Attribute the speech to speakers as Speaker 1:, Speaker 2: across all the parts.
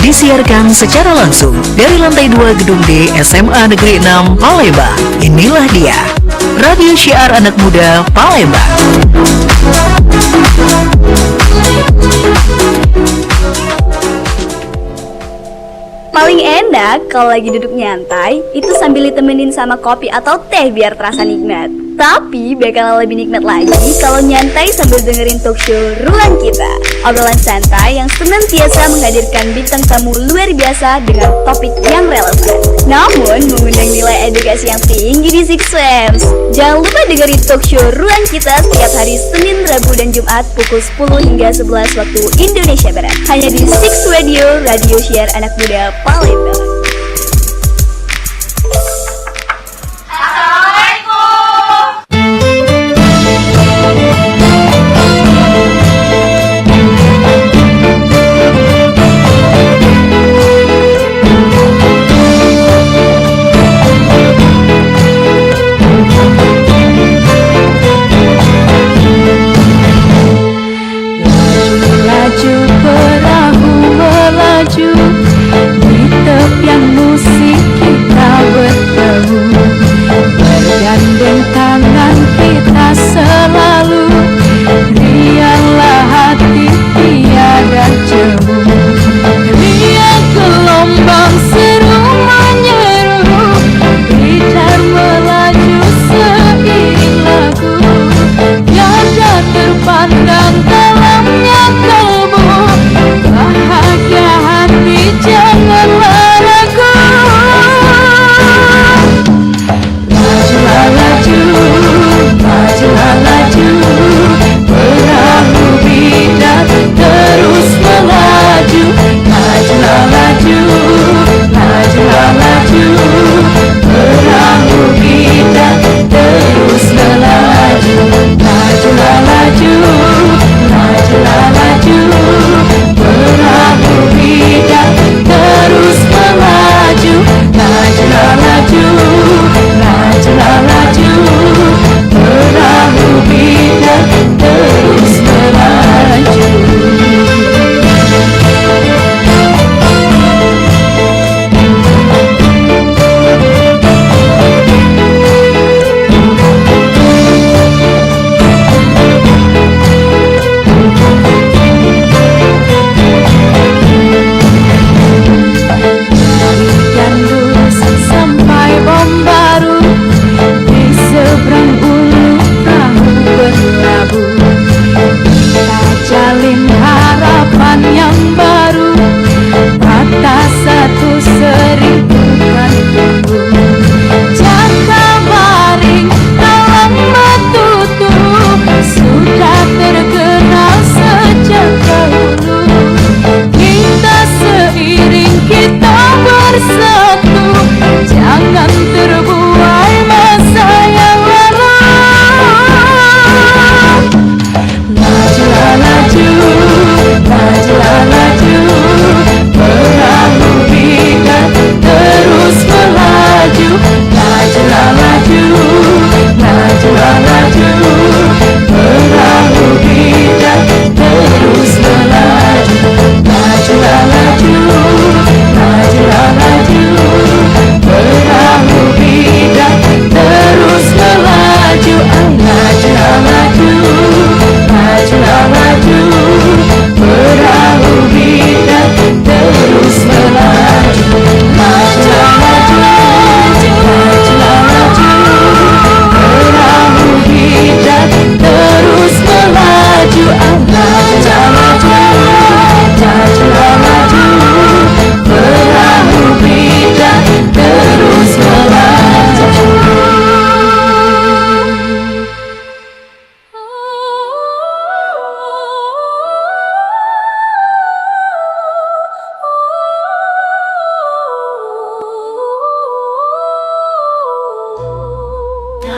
Speaker 1: Disiarkan secara langsung dari lantai 2 Gedung D SMA Negeri 6 Palembang. Inilah dia, Radio Syiar Anak Muda Palembang.
Speaker 2: Paling enak kalau lagi duduk nyantai, itu sambil ditemenin sama kopi atau teh biar terasa nikmat. Tapi bakalan lebih nikmat lagi kalau nyantai sambil dengerin talk show Ruang Kita. Obrolan santai yang senantiasa menghadirkan bintang tamu luar biasa dengan topik yang relevan, namun mengundang nilai edukasi yang tinggi di Six Sense. Jangan lupa dengerin talk show Ruang Kita setiap hari Senin, Rabu, dan Jumat pukul 10 hingga 11 waktu Indonesia Barat. Hanya di Six Radio, Radio Syiar Anak Muda Palembang.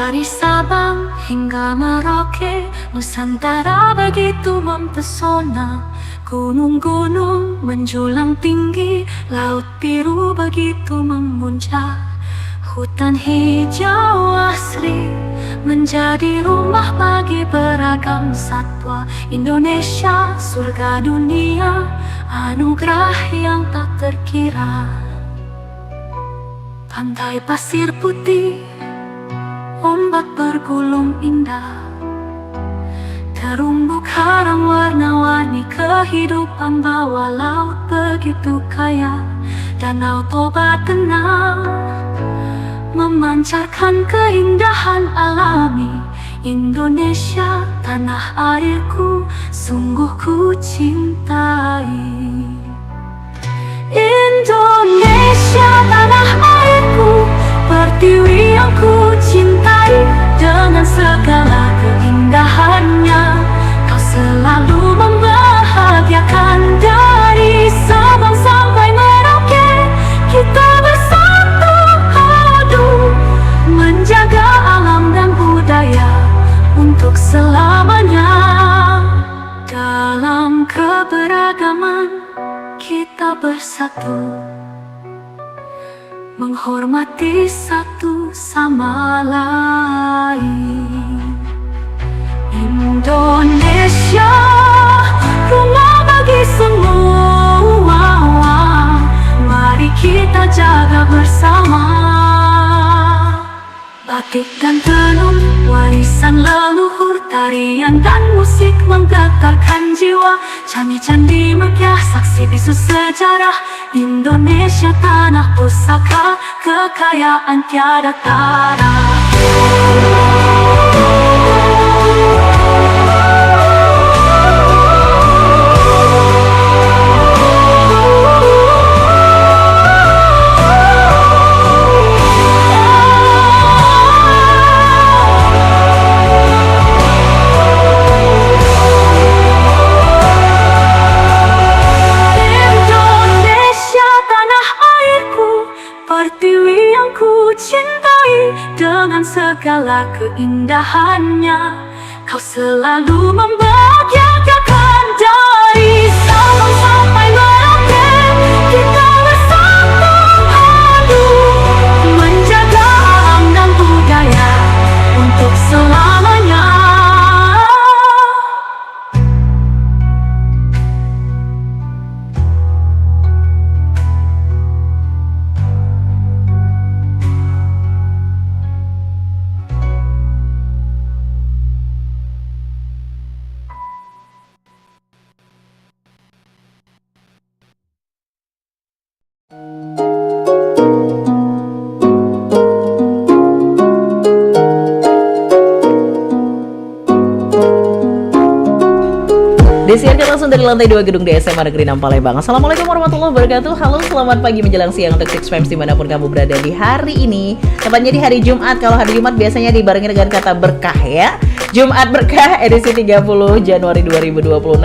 Speaker 3: Dari Sabang hingga Merauke, Nusantara begitu mempesona. Gunung-gunung menjulang tinggi, laut biru begitu memuncak. Hutan hijau asri menjadi rumah bagi beragam satwa. Indonesia, surga dunia, anugerah yang tak terkira. Pantai pasir putih, ombak bergulung indah, terumbu karang warna-warni, kehidupan bawah laut begitu kaya. Danau Toba tenang, memancarkan keindahan alami. Indonesia, tanah airku, sungguh ku cintai. Indonesia, tanah airku, pertiwi yang ku cintai. Dengan segala keindahannya, kau selalu membahagiakan. Dari Sabang sampai Merauke, kita bersatu padu menjaga alam dan budaya untuk selamanya. Dalam keberagaman kita bersatu, menghormati satu sama lain. Indonesia, rumah bagi semua, mari kita jaga bersama. Batik dan tenun, warisan leluhur, tarian dan musik menggetarkan jiwa. Candi-candi megah, saksi bisu sejarah. Indonesia, tanah pusaka, kekayaan tiada tara. Pertiwi yang ku cintai, dengan segala keindahannya, kau selalu membahagiakan. Dari Sabang sampai Merauke, kita bersatu padu menjaga alam dan budaya untuk selamanya.
Speaker 1: Disiarkan langsung dari lantai 2 gedung SMA Negeri 6 Palembang. Assalamualaikum warahmatullahi wabarakatuh. Halo, selamat pagi menjelang siang untuk Six Fams dimanapun kamu berada di hari ini. Tepatnya di hari Jumat. Kalau hari Jumat biasanya dibarengi dengan kata berkah ya. Jumat berkah edisi 30 Januari 2026.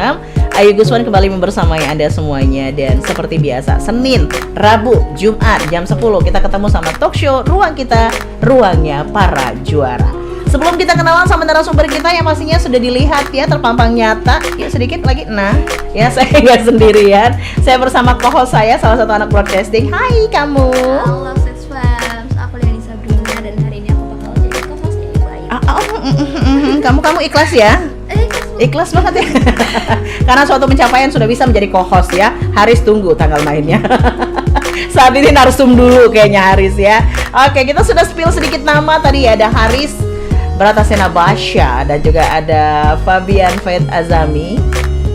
Speaker 1: Ayu Guswan kembali membersamai Anda semuanya. Dan seperti biasa, Senin, Rabu, Jumat jam 10 kita ketemu sama talk show Ruang Kita, Ruangnya Para Juara. Sebelum kita kenalan sama narasumber kita yang pastinya sudah dilihat ya, terpampang nyata. Ya sedikit lagi, nah ya saya nggak sendirian. Saya bersama co-host saya, salah satu anak broadcasting. Hai kamu.
Speaker 2: Halo Six Fams, aku Liani Sabrina dan hari ini aku bakal jadi co-hostnya Ibu Ayu.
Speaker 1: Kamu ikhlas ya? Ikhlas banget ya. Karena suatu pencapaian sudah bisa menjadi co-host ya. Haris tunggu tanggal mainnya. Saat ini narsum dulu kayaknya Haris ya. Oke, kita sudah spill sedikit nama tadi ya. Ada Haris Bratasena Basya dan juga ada Fabian Faith Azami.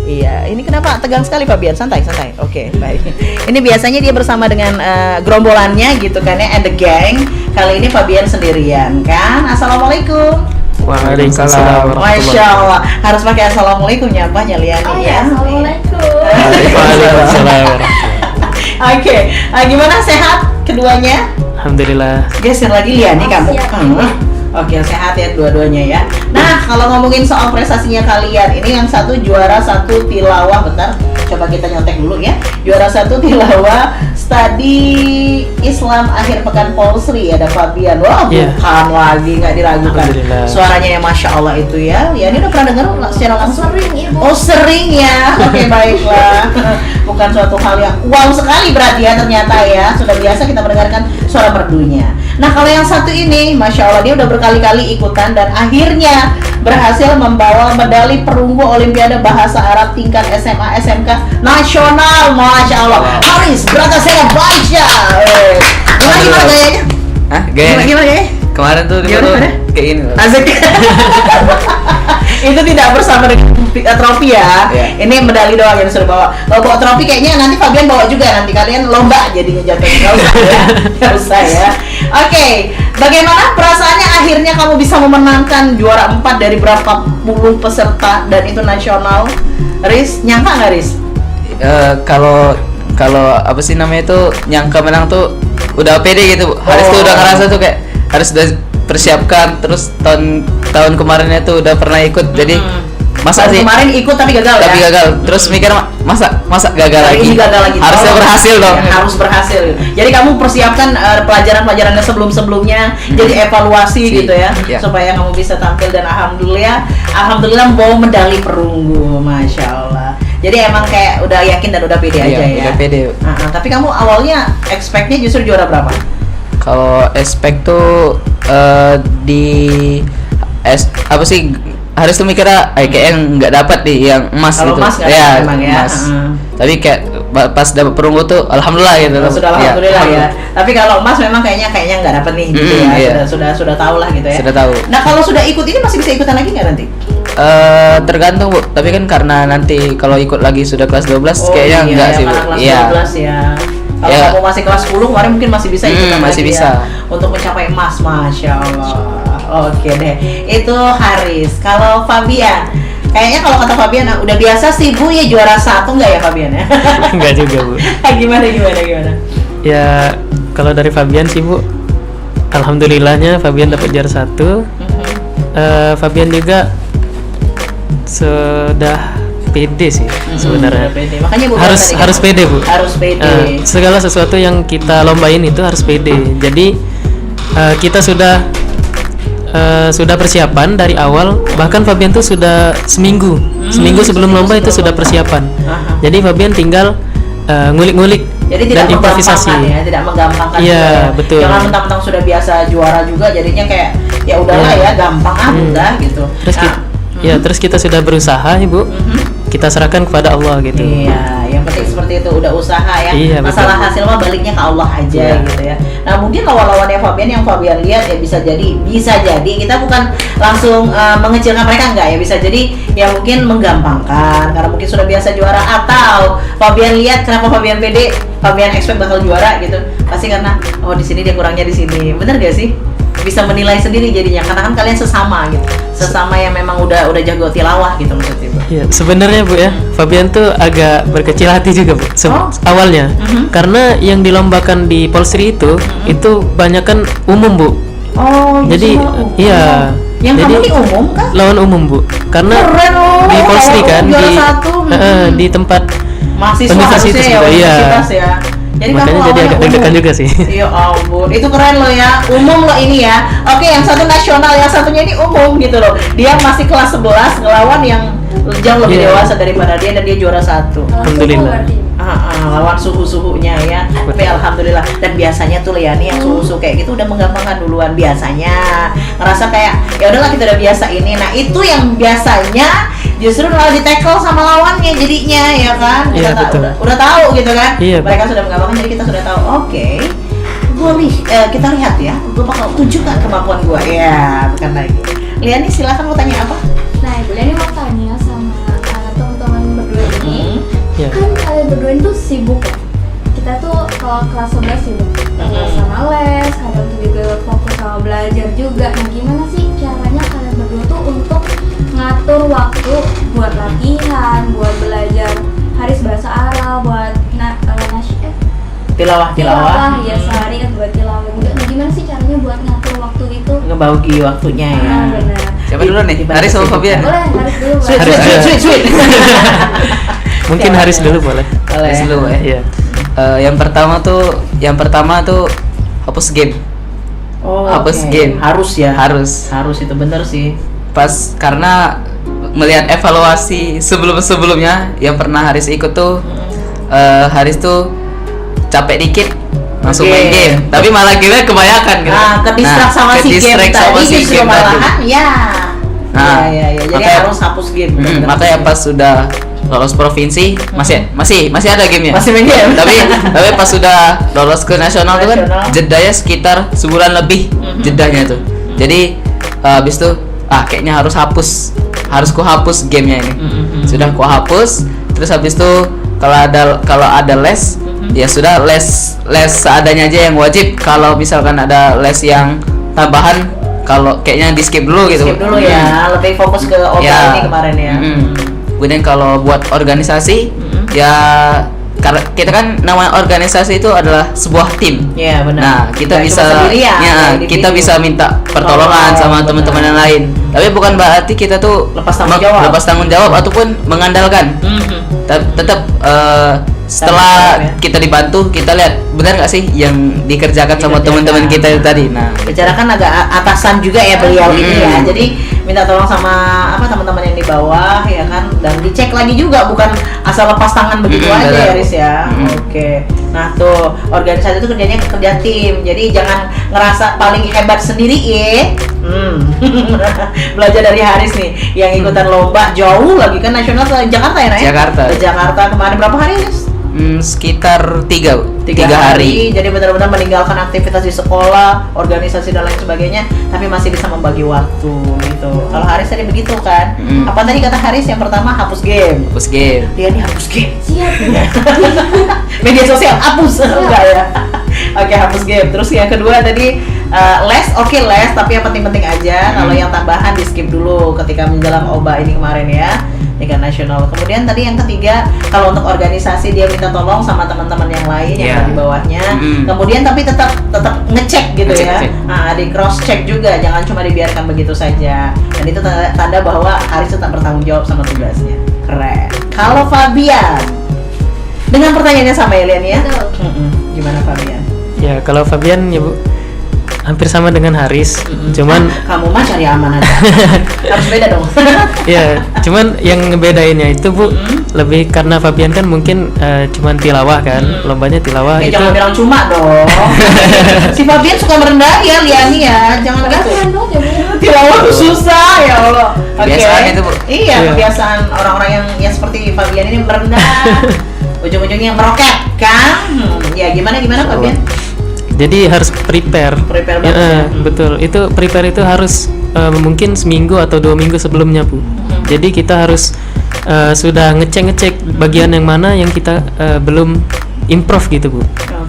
Speaker 1: Iya, ini kenapa tegang sekali Fabian? Santai. Oke, baik. Ini biasanya dia bersama dengan gerombolannya gitu kan ya, and the gang. Kali ini Fabian sendirian kan. Assalamualaikum.
Speaker 4: Waalaikumsalam.
Speaker 1: Masya Allah, harus pakai assalamualaikum nyapanya Liani ya.
Speaker 2: Assalamualaikum.
Speaker 4: Waalaikumsalam.
Speaker 1: Oke, gimana sehat keduanya?
Speaker 4: Alhamdulillah.
Speaker 1: Geser lagi Liani kamu.
Speaker 2: Siap.
Speaker 1: Oke, sehat ya dua-duanya ya. Nah, kalau ngomongin soal prestasinya kalian, ini yang satu juara 1 tilawah, bentar, coba kita nyontek dulu ya. Juara 1 tilawah Studi Islam akhir pekan Polsri, ada Fabian. Wah, bukan lagi, nggak diragukan. Suaranya ya Masya Allah itu ya. Ya, ini udah pernah dengar secara langsung?
Speaker 2: Sering Ibu.
Speaker 1: Oh, sering ya. Oke, baiklah. Bukan suatu hal yang wow sekali berarti ya ternyata ya. Sudah biasa kita mendengarkan suara merdunya. Nah kalau yang satu ini, Masya Allah dia udah berkali-kali ikutan dan akhirnya berhasil membawa medali perunggu Olimpiade Bahasa Arab tingkat SMA SMK nasional, Masya Allah. Haris Bratasena Baisya. Gimana gayanya?
Speaker 5: Hah? Gaya?
Speaker 1: Gimana gayanya?
Speaker 5: Kemarin tuh dia
Speaker 1: Gimana?
Speaker 5: kayak ini loh.
Speaker 1: Asik. Itu tidak bersama dengan trofi ya.
Speaker 5: Iya.
Speaker 1: Ini medali doang yang disuruh bawa. Kalau bawa trofi kayaknya nanti Fabian bawa juga, nanti kalian lomba jadinya jatuhnya. Nggak usah ya. Nggak usah ya. Oke, bagaimana perasaannya akhirnya kamu bisa memenangkan juara 4 dari berapa puluh peserta dan itu nasional? Riz, nyangka nggak Riz?
Speaker 5: Kalau apa sih namanya itu nyangka menang tuh udah pede gitu. Haris tuh udah ngerasa tuh kayak harus udah persiapkan, terus tahun kemarinnya tuh udah pernah ikut. Jadi masa
Speaker 1: Tahun
Speaker 5: sih
Speaker 1: kemarin ikut tapi gagal ya?
Speaker 5: tapi gagal. Terus mikir masa gagal
Speaker 1: Kali
Speaker 5: lagi.
Speaker 1: ini gagal lagi.
Speaker 5: Harusnya
Speaker 1: Oh,
Speaker 5: berhasil dong.
Speaker 1: ya, harus berhasil. Jadi kamu persiapkan pelajaran-pelajarannya sebelum-sebelumnya, jadi evaluasi
Speaker 5: Si,
Speaker 1: gitu ya,
Speaker 5: ya.
Speaker 1: supaya kamu bisa tampil dan alhamdulillah membawa medali perunggu, Masya Allah. Jadi emang kayak udah yakin dan udah pede aja
Speaker 5: Iya,
Speaker 1: ya.
Speaker 5: udah pede.
Speaker 1: Tapi kamu awalnya expect-nya justru juara berapa?
Speaker 5: Kalau expect tuh apa sih Haris tuh mikirnya kayaknya nggak dapat nih yang emas
Speaker 1: Kalau
Speaker 5: gitu.
Speaker 1: emas nggak dapat emang ya.
Speaker 5: Emas. Tapi kayak pas dapat perunggu tuh alhamdulillah gitu.
Speaker 1: Oh, sudah
Speaker 5: Iya,
Speaker 1: alhamdulillah ya. Tapi kalau emas memang kayaknya nggak dapet nih gitu ya.
Speaker 5: Iya.
Speaker 1: Sudah tahu lah gitu ya.
Speaker 5: Sudah tahu.
Speaker 1: Nah kalau sudah ikut ini masih bisa ikutan lagi nggak nanti?
Speaker 5: Tergantung Bu, tapi kan karena nanti kalau ikut lagi sudah kelas 12 kayaknya
Speaker 1: iya,
Speaker 5: enggak
Speaker 1: yang
Speaker 5: sih Bu.
Speaker 1: anak kelas
Speaker 5: Iya.
Speaker 1: 12 ya. Kalau
Speaker 5: Ya.
Speaker 1: kamu masih kelas 10 kemarin mungkin masih bisa ikutan
Speaker 5: Masih
Speaker 1: lagi
Speaker 5: bisa.
Speaker 1: ya, untuk mencapai emas, Masya Allah. Oke deh, itu Haris. Kalau Fabian, kayaknya kalau kata Fabian udah biasa sih Bu ya juara 1 nggak ya Fabian ya?
Speaker 4: Enggak juga, Bu.
Speaker 1: gimana?
Speaker 4: Ya, kalau dari Fabian sih, Bu, alhamdulillahnya Fabian dapat juara 1. Fabian juga sudah pede sih sebenarnya.
Speaker 1: Udah pede. Makanya Bu
Speaker 4: Harus
Speaker 1: tadi
Speaker 4: harus
Speaker 1: kan,
Speaker 4: pede, Bu.
Speaker 1: harus pede.
Speaker 4: Segala sesuatu yang kita lombain itu harus pede. Jadi kita sudah persiapan dari awal. Bahkan Fabian tuh sudah seminggu sebelum lomba itu sudah persiapan.
Speaker 1: Aha.
Speaker 4: Jadi Fabian tinggal ngulik-ngulik
Speaker 1: Jadi
Speaker 4: dan
Speaker 1: tidak
Speaker 4: improvisasi.
Speaker 1: menggampangkan ya, tidak menggampangkan
Speaker 4: Iya,
Speaker 1: juga ya.
Speaker 4: betul.
Speaker 1: Jangan mentang-mentang sudah biasa juara juga jadinya kayak ya udahlah ya gampang udah gitu.
Speaker 4: Terus terus kita sudah berusaha, Ibu. Kita serahkan kepada Allah gitu.
Speaker 1: Iya, yang penting seperti itu udah usaha ya.
Speaker 4: Iya,
Speaker 1: Masalah
Speaker 4: betul.
Speaker 1: hasil mah baliknya ke Allah aja
Speaker 5: Iya.
Speaker 1: gitu ya. Nah mungkin lawan-lawannya Fabian yang Fabian lihat ya bisa jadi kita bukan langsung mengecilkan mereka enggak ya, bisa jadi ya mungkin menggampangkan karena mungkin sudah biasa juara, atau Fabian lihat kenapa Fabian pede, Fabian expect bakal juara gitu, pasti karena oh di sini dia kurangnya di sini, bener gak sih? Bisa menilai sendiri jadinya karena kan kalian sesama gitu, sesama yang memang udah jago tilawah gitu maksudnya itu.
Speaker 4: Ya, sebenarnya Bu ya, Fabian tuh agak berkecil hati juga Bu awalnya. Karena yang dilombakan di Polsri itu banyak kan umum Bu.
Speaker 1: Oh,
Speaker 4: Jadi iya.
Speaker 1: Yang
Speaker 4: jadi
Speaker 1: kamu ini umum kah?
Speaker 4: lawan umum Bu. Karena
Speaker 1: Keren loh.
Speaker 4: di Polsri kan
Speaker 1: Juara
Speaker 4: di
Speaker 1: satu.
Speaker 4: di tempat
Speaker 1: Mahasiswa
Speaker 4: universitas
Speaker 1: harusnya ya,
Speaker 4: juga, iya.
Speaker 1: universitas ya. Jadi
Speaker 4: Makanya
Speaker 1: kamu
Speaker 4: jadi
Speaker 1: awalnya
Speaker 4: agak deg-degan
Speaker 1: umum.
Speaker 4: juga sih.
Speaker 1: Iya ampun, itu keren loh ya. Umum loh ini ya. Oke, yang satu nasional, yang satunya ini umum gitu loh. Dia masih kelas 11 ngelawan yang jauh lebih
Speaker 4: Iya.
Speaker 1: dewasa daripada dia dan dia juara 1.
Speaker 4: Alhamdulillah.
Speaker 1: Lawan suhu-suhunya ya. Tapi alhamdulillah. Dan biasanya tuh Liani yang suhu-suhu kayak gitu udah menggampangkan duluan biasanya. Ngerasa kayak ya udahlah kita udah biasa ini. Nah, itu yang biasanya justru malah di-tackle sama lawannya jadinya ya kan.
Speaker 4: Iya,
Speaker 1: Kita
Speaker 4: betul.
Speaker 1: udah tahu gitu kan.
Speaker 4: Iya,
Speaker 1: Mereka sudah menggampangkan jadi kita sudah tahu. Oke. Kita lihat ya. Gue bakal tunjukkan kemampuan gue. Ya, bukan lagi. Liani silakan mau tanya apa?
Speaker 6: Nah, Ibu Leni mau tanya sama teman-teman berdua ini.
Speaker 4: Ya.
Speaker 6: Kan kalian berdua itu sibuk ya? Kita tuh kalau kelas 11 sibuk sama les, kadang tuh juga fokus sama belajar juga. Nah, gimana sih caranya kalian berdua tuh untuk ngatur waktu buat latihan, buat belajar Haris bahasa Arab, buat
Speaker 1: Tilawah.
Speaker 6: ya sehari kan buat tilawah juga. Nah, gimana sih caranya buat ngatur waktu itu?
Speaker 1: Ngebagi waktunya ya.
Speaker 6: Nah, benar.
Speaker 5: Siapa dulu nih? Haris sama Fabian?
Speaker 6: Boleh Haris dulu.
Speaker 1: Sweet,
Speaker 6: boleh.
Speaker 1: sweet, sweet, sweet, sweet.
Speaker 4: Mungkin Haris dulu boleh.
Speaker 1: Boleh.
Speaker 5: Haris dulu ya.
Speaker 4: Iya.
Speaker 5: Yang pertama tuh hapus game.
Speaker 1: Oh,
Speaker 5: Hapus
Speaker 1: oke.
Speaker 5: game.
Speaker 1: Harus ya.
Speaker 5: Harus
Speaker 1: itu bener sih.
Speaker 5: pas karena melihat evaluasi sebelumnya yang pernah Haris ikut tuh Haris tuh capek dikit langsung
Speaker 1: Oke.
Speaker 5: main game. Tapi malah game kebanyakan gitu.
Speaker 1: ke distract sama si game
Speaker 5: ke-distract
Speaker 1: tadi
Speaker 5: sama si
Speaker 1: justru
Speaker 5: game tadi.
Speaker 1: malahan ya.
Speaker 5: Nah,
Speaker 1: Jadi
Speaker 5: makanya-
Speaker 1: harus hapus game.
Speaker 5: Makanya pas sudah lolos provinsi masih ada gamenya.
Speaker 1: Masih main game.
Speaker 5: tapi pas sudah lolos ke nasional tuh kan
Speaker 1: Nasional.
Speaker 5: jedanya sekitar sebulan lebih jedanya tuh. Jadi habis itu kayaknya harus ku hapus gamenya ini. Sudah ku hapus, terus habis itu kalau ada les ya sudah les seadanya aja yang wajib. Kalau misalkan ada les yang tambahan, kalau kayaknya di skip dulu gitu.
Speaker 1: Skip dulu ya, lebih fokus ke OBA ini kemarin ya.
Speaker 5: Kemudian kalau buat organisasi ya karena kita kan namanya organisasi itu adalah sebuah tim.
Speaker 1: Iya benar.
Speaker 5: Nah, kita
Speaker 1: Nggak
Speaker 5: bisa
Speaker 1: cuma sendirian,
Speaker 5: ya,
Speaker 1: kayak
Speaker 5: kita
Speaker 1: individu.
Speaker 5: bisa minta pertolongan
Speaker 1: Tolong,
Speaker 5: sama
Speaker 1: benar.
Speaker 5: teman-teman yang lain. Tapi bukan berarti kita tuh
Speaker 1: Lepas tanggung jawab.
Speaker 5: lepas tanggung jawab ataupun mengandalkan. Tetap setelah
Speaker 1: Tanggung jawab, ya.
Speaker 5: kita dibantu, kita lihat benar nggak sih yang dikerjakan sama
Speaker 1: Dikerjakan.
Speaker 5: teman-teman kita itu tadi. Nah,
Speaker 1: Bicarakan agak atasan juga ya beliau ini ya. Jadi minta tolong sama teman-teman yang di bawah ya kan, dan dicek lagi juga, bukan asal lepas tangan begitu aja
Speaker 5: benar.
Speaker 1: ya Riz ya. Oke. Nah tuh, organisasi itu kerjanya kerja tim. Jadi jangan ngerasa paling hebat sendiri ya. Belajar dari Haris nih yang ikutan lomba jauh lagi kan, nasional ke Jakarta ya Nay?
Speaker 5: Jakarta.
Speaker 1: Ke Jakarta kemarin berapa hari Haris?
Speaker 5: sekitar 3
Speaker 1: Tiga
Speaker 5: hari.
Speaker 1: Jadi benar-benar meninggalkan aktivitas di sekolah, organisasi dan lain sebagainya, tapi masih bisa membagi waktu gitu. Kalau Haris tadi begitu kan? Apa tadi kata Haris? Yang pertama hapus game.
Speaker 5: Hapus game.
Speaker 1: Dia nih hapus game.
Speaker 6: Siap.
Speaker 1: Media sosial hapus enggak ya? Oke, hapus game. Terus yang kedua tadi les, oke les, tapi yang penting-penting aja. Kalau yang tambahan di skip dulu ketika menjelang OBA ini kemarin ya, tingkat nasional. Kemudian tadi yang ketiga, kalau untuk organisasi dia minta tolong sama teman-teman yang lain yang
Speaker 5: Yeah.
Speaker 1: ada di bawahnya. Kemudian tapi tetap ngecek gitu ya.
Speaker 5: Ngecek.
Speaker 1: Nah, di cross check juga, jangan cuma dibiarkan begitu saja. Dan itu tanda bahwa Haris tetap bertanggung jawab sama tugasnya. Keren. Kalau Fabian, dengan pertanyaannya sama Elian ya.
Speaker 6: Betul.
Speaker 1: Gimana Fabian?
Speaker 4: Ya kalau Fabian ya Bu, hampir sama dengan Haris, cuman
Speaker 1: Kamu mah cari aman aja. Harus beda dong.
Speaker 4: ya cuman yang ngebedainnya itu Bu, lebih karena Fabian kan mungkin cuman tilawah kan, lombanya tilawah itu.
Speaker 1: Jangan bilang cuma dong. Si Fabian suka merendah ya, Liani ya. Jangan gitu. Tilawah tuh susah ya Allah. Oke.
Speaker 5: Kebiasaan itu, Bu.
Speaker 1: Iya,
Speaker 4: Iya.
Speaker 1: kebiasaan orang-orang yang seperti Fabian ini merendah. Ujung-ujungnya meroket kan? Ya gimana Fabian?
Speaker 4: Jadi harus prepare.
Speaker 1: Prepare
Speaker 4: Ya,
Speaker 1: banget ya.
Speaker 4: betul. Itu prepare itu harus mungkin seminggu atau 2 minggu sebelumnya Bu. Jadi kita harus sudah ngecek bagian yang mana yang kita belum improve gitu Bu.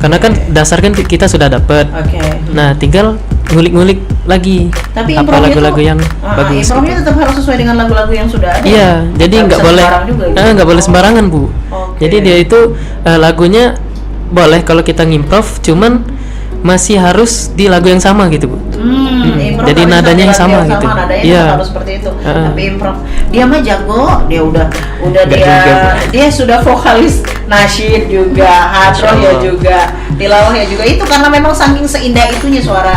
Speaker 4: Karena kan dasar kan kita sudah dapat.
Speaker 1: Oke.
Speaker 4: Nah, tinggal ngulik-ngulik lagi
Speaker 1: Tapi
Speaker 4: apa
Speaker 1: improve-nya
Speaker 4: lagu-lagu
Speaker 1: tuh,
Speaker 4: yang bagus.
Speaker 1: improve-nya
Speaker 4: gitu.
Speaker 1: tetap harus sesuai dengan lagu-lagu yang sudah ada.
Speaker 4: Iya, jadi
Speaker 1: Nggak
Speaker 4: nggak
Speaker 1: bisa
Speaker 4: boleh
Speaker 1: sembarang juga gitu.
Speaker 4: nggak boleh sembarangan Bu.
Speaker 1: Oke.
Speaker 4: Jadi dia itu lagunya boleh kalau kita ngimprove, cuman masih harus di lagu yang sama gitu Bu.
Speaker 1: Improve
Speaker 4: Jadi
Speaker 1: harus
Speaker 4: nadanya yang
Speaker 1: lagu
Speaker 4: sama gitu.
Speaker 1: Nadanya
Speaker 4: Iya.
Speaker 1: harus seperti itu.
Speaker 4: Heeh.
Speaker 1: Tapi improve dia mah jago, dia udah
Speaker 4: Nggak
Speaker 1: dia
Speaker 4: juga, Bu.
Speaker 1: dia sudah vokalis nasyid juga, hadroh ya
Speaker 4: Allah.
Speaker 1: juga, tilawah ya juga. Itu karena memang saking seindah itunya suara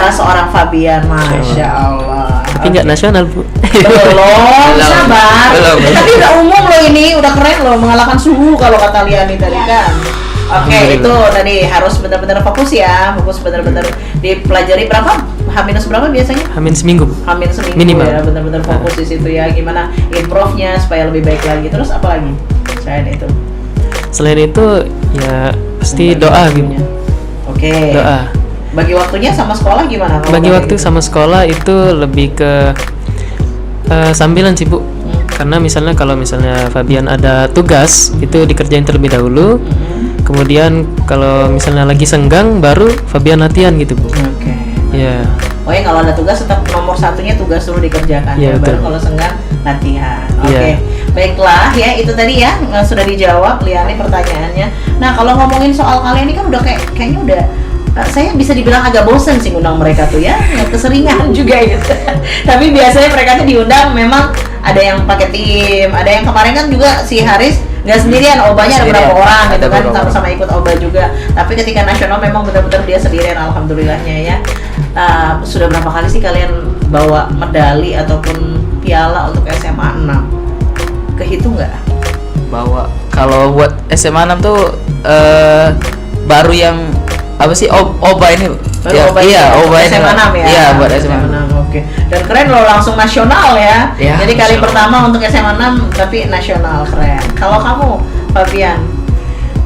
Speaker 1: seorang Fabian, masya Allah.
Speaker 4: Tapi nggak nasional Bu.
Speaker 1: Belum, sabar.
Speaker 5: Belum.
Speaker 1: Tapi udah umum loh ini, udah keren loh, mengalahkan suhu kalau kata Liani tadi kan. Oke,
Speaker 4: Alhamdulillah.
Speaker 1: itu tadi harus benar-benar fokus ya, fokus benar-benar dipelajari berapa? H- berapa biasanya?
Speaker 4: Hamin seminggu Bu.
Speaker 1: Hamin seminggu
Speaker 4: Minimal.
Speaker 1: ya, benar-benar fokus di situ ya. Gimana improve-nya supaya lebih baik lagi. Terus apa lagi? Selain itu.
Speaker 4: Selain itu ya pasti doa gitu.
Speaker 1: Oke.
Speaker 4: Doa.
Speaker 1: Bagi waktunya sama sekolah gimana? Kalau
Speaker 4: Bagi
Speaker 1: bagi-
Speaker 4: waktu sama sekolah itu lebih ke sambilan sih Bu. Karena misalnya kalau misalnya Fabian ada tugas itu dikerjain terlebih dahulu. Kemudian kalau misalnya lagi senggang baru Fabian latihan gitu Bu.
Speaker 1: Oke.
Speaker 4: Ya.
Speaker 1: Pokoknya kalau ada tugas tetap nomor satunya tugas dulu dikerjakan ya,
Speaker 4: Iya,
Speaker 1: baru
Speaker 4: betul.
Speaker 1: kalau senggang latihan. Oke,
Speaker 4: Iya.
Speaker 1: baiklah ya itu tadi ya sudah dijawab Liani pertanyaannya. Nah kalau ngomongin soal kalian ini kan udah kayaknya udah saya bisa dibilang agak bosen sih ngundang mereka tuh ya keseringan juga gitu. Tapi biasanya mereka tuh diundang memang ada yang pakai tim, ada yang kemarin kan juga si Haris nggak sendirian, obanya ada
Speaker 5: Sendirian.
Speaker 1: berapa orang gitu
Speaker 5: Ada
Speaker 1: kan,
Speaker 5: beberapa
Speaker 1: sama-sama ikut oba juga. Tapi ketika nasional memang benar-benar dia sendirian, alhamdulillahnya ya. Sudah berapa kali sih kalian bawa medali ataupun piala untuk SMA 6? Kehitung nggak?
Speaker 5: Bahwa kalau buat SMA 6 tuh baru yang apa sih OBA ini?
Speaker 1: Baru
Speaker 5: Ya,
Speaker 1: Oba
Speaker 5: iya,
Speaker 1: ini,
Speaker 5: OBA ini.
Speaker 1: SMA 6 ya.
Speaker 5: Iya, buat SMA 6.
Speaker 1: 6. Oke. Dan keren lo langsung nasional ya.
Speaker 5: Ya,
Speaker 1: Jadi kali
Speaker 5: nasional.
Speaker 1: pertama untuk SMA 6 tapi nasional, keren. Kalau kamu, Fabian?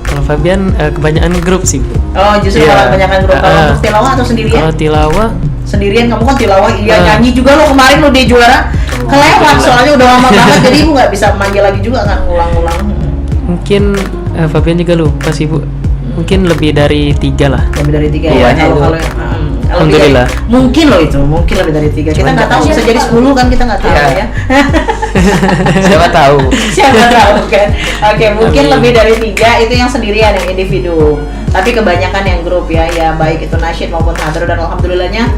Speaker 4: Kalau Fabian kebanyakan grup sih Bu.
Speaker 1: Oh, justru
Speaker 4: Iya.
Speaker 1: malah kebanyakan grup. Kalau
Speaker 4: Ah.
Speaker 1: untuk tilawah atau sendirian?
Speaker 4: Kalau tilawah
Speaker 1: Sendirian kamu kan tilawah, iya
Speaker 4: Ah.
Speaker 1: nyanyi juga lo kemarin lo dia juara. Kelewat soalnya udah lama banget jadi ibu nggak bisa manggil lagi juga kan ngulang-ngulang.
Speaker 4: mungkin Fabian juga lupa sih Bu. Mungkin lebih dari 3 lah.
Speaker 1: Lebih dari 3
Speaker 5: Iya,
Speaker 1: ya.
Speaker 5: itu.
Speaker 1: Kalau
Speaker 4: Alhamdulillah.
Speaker 1: mungkin loh itu, mungkin lebih dari 3. Kita
Speaker 5: Cuman
Speaker 1: nggak tahu bisa jadi 10 kan, kita nggak tahu
Speaker 5: Iya.
Speaker 1: ya.
Speaker 5: Siapa tahu.
Speaker 1: Siapa tahu kan. Oke, mungkin
Speaker 4: Amin.
Speaker 1: lebih dari 3 itu yang sendirian, yang individu. Tapi kebanyakan yang grup ya, ya baik itu nasyid maupun hadroh, dan alhamdulillahnya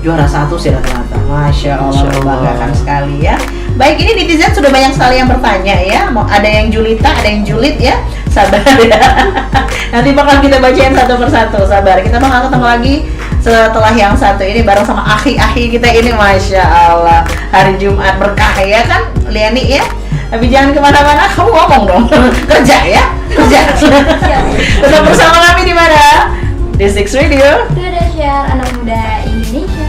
Speaker 1: juara 1 sih rata-rata. Masya Allah,
Speaker 4: Masya Allah.
Speaker 1: membanggakan sekali ya. Baik, ini netizen sudah banyak sekali yang bertanya ya. Mau ada yang julita, ada yang julid ya. Sabar ya. Nanti bakal kita bacain satu persatu. Sabar. Kita bakal ketemu lagi setelah yang satu ini bareng sama akhi-akhi kita ini. Masya Allah, hari Jumat berkah ya kan, Liani ya. Tapi jangan kemana-mana, kamu ngomong dong. Kerja ya, kerja. Tetap bersama kami di mana? Di Six Radio.
Speaker 6: Sudah share anak muda Indonesia.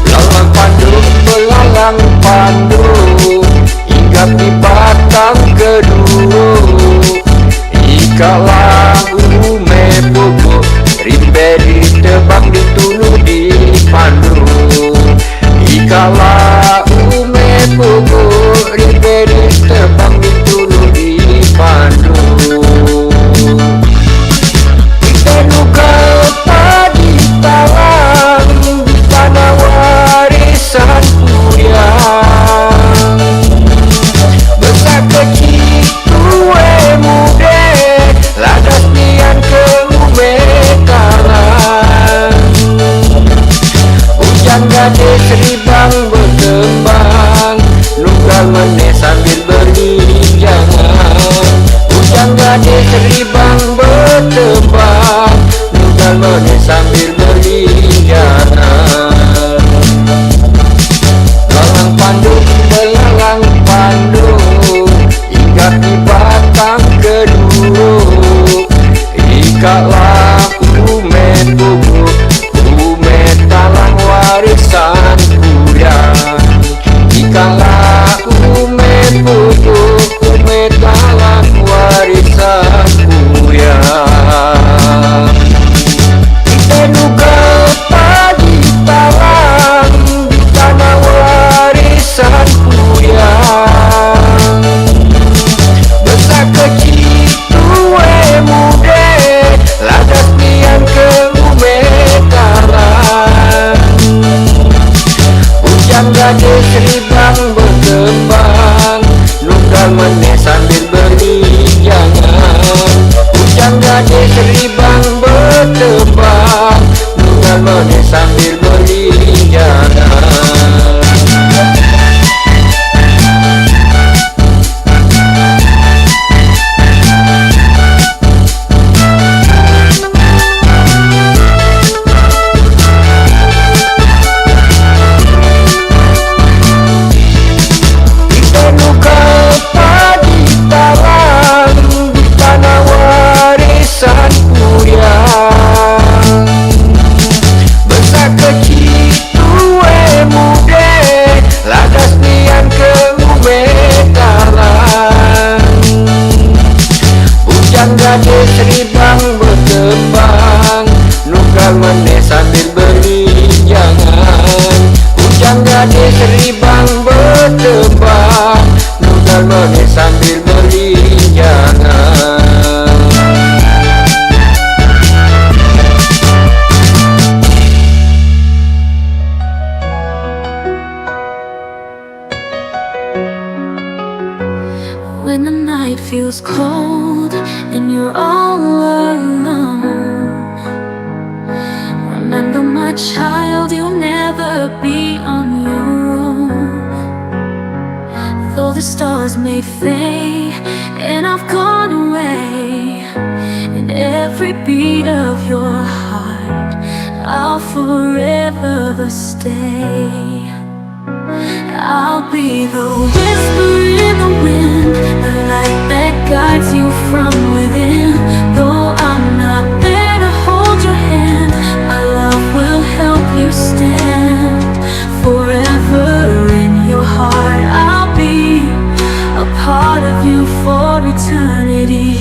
Speaker 7: Lalang pandu, belalang pandu, hinggap di batang kedua. Ikalah ume pokok, rimbe ditebang ditulu di pandu. Ikalah ume pokok, rimbe ditebang ditulu di pandu. Tenuga padi talang di tanah warisan puyang. Besar kecil tue mude, ladas nian ke ume talang. Hujan gade seribang berkembang, nunggal meneh sambil berinjangan. Hujan gade seribang berkembang, nunggal meneh sambil berinjangan. Lalang pandu, belalang pandu, hinggap di batang kedua. Ikalah ume pupuk, ume talang warisan puyang. Ikalah ume pupuk, ume talang warisan puyang. Tenuga padi talang di tanah warisan puyang. Besar kecil tue mude, ladas nian ke ume talang. Hujan gade seribang berkembang, nunggal meneh sambil berinjangan. Hujan gade seribang berkembang, nunggal meneh sambil berinjangan. Tenuga padi talang di tanah warisan puyang. Besar kecil tue mude, ladas nian ke ume talang. Hujan gade seribang berkembang, nunggal meneh sambil berinjangan. Hujan gade seribang berkembang, nunggal meneh sambil berinjangan.
Speaker 3: When the night feels cold and you're all alone, remember my child, you'll never be on your own. Though the stars may fade and I've gone away, in every beat of your heart I'll forever stay. I'll be the whisper in the wind, the light that guides you from within. Though I'm not there to hold your hand, my love will help you stand. Forever in your heart, I'll be a part of you for eternity.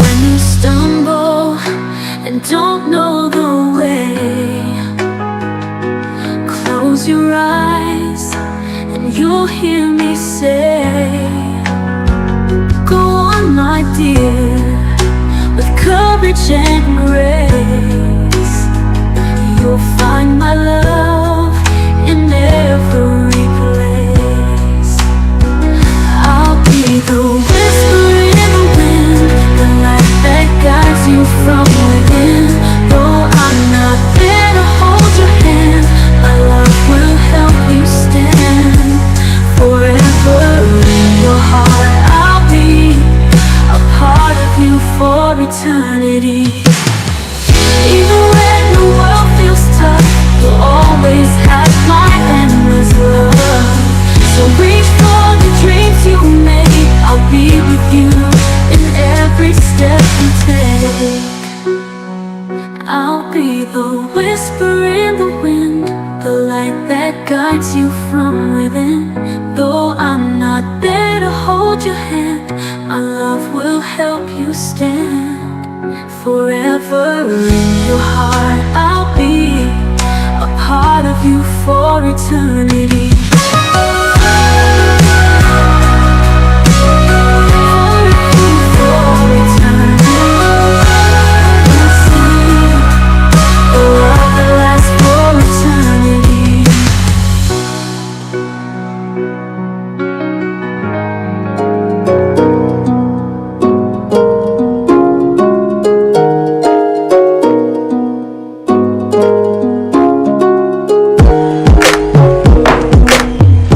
Speaker 3: When you stumble and don't know the way, close your eyes and you'll hear me say, go on my dear, with courage and grace. You'll find my love in every place. I'll be the whisper in the wind, the light that guides you from within. Though I'm not there to hold your hand, my love will help you stand. Forever in your heart, I'll be a part of you for eternity. Even when the world feels tough, you'll always have my endless love. So reach for the dreams you made, I'll be with you in every step you take. I'll be the whisper in the wind, the light that guides you from within. Though I'm not there to hold your hand, my love will help you stand. Forever in your heart, I'll be a part of you for eternity.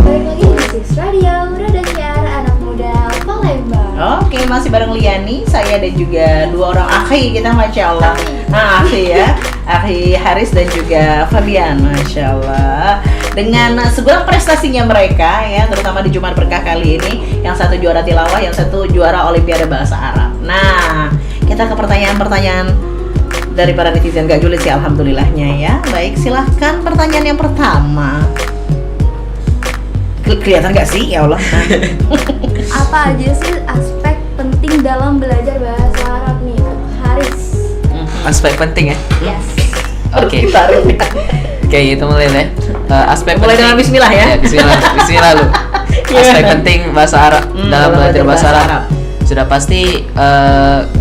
Speaker 6: Balik lagi di Six Radio, Radio Siar Anak Muda Palembang.
Speaker 1: Oke, masih bareng Liani, saya dan juga dua orang akhi kita, Masya Allah. Nah, akhi ya, akhi Haris dan juga Fabian, Masya Allah. Dengan segala prestasinya mereka ya, terutama di Jumat Berkah kali ini, yang satu juara tilawah, yang satu juara Olimpiade Bahasa Arab. Nah, kita ke pertanyaan-pertanyaan dari para netizen, gak julid sih alhamdulillahnya ya. Baik, silahkan pertanyaan yang pertama. Kelihatan gak sih? Ya Allah.
Speaker 6: Apa aja sih aspek penting dalam belajar bahasa Arab nih, Haris?
Speaker 5: Aspek penting ya.
Speaker 6: Yes.
Speaker 5: Oke.
Speaker 1: Taruh ya.
Speaker 5: Oke, itu mulai deh. Aspek
Speaker 1: Mulai
Speaker 5: penting.
Speaker 1: dengan bismillah ya.
Speaker 5: Bismillah, bismillah lu. Aspek penting bahasa Arab dalam belajar bahasa Arab. Sudah pasti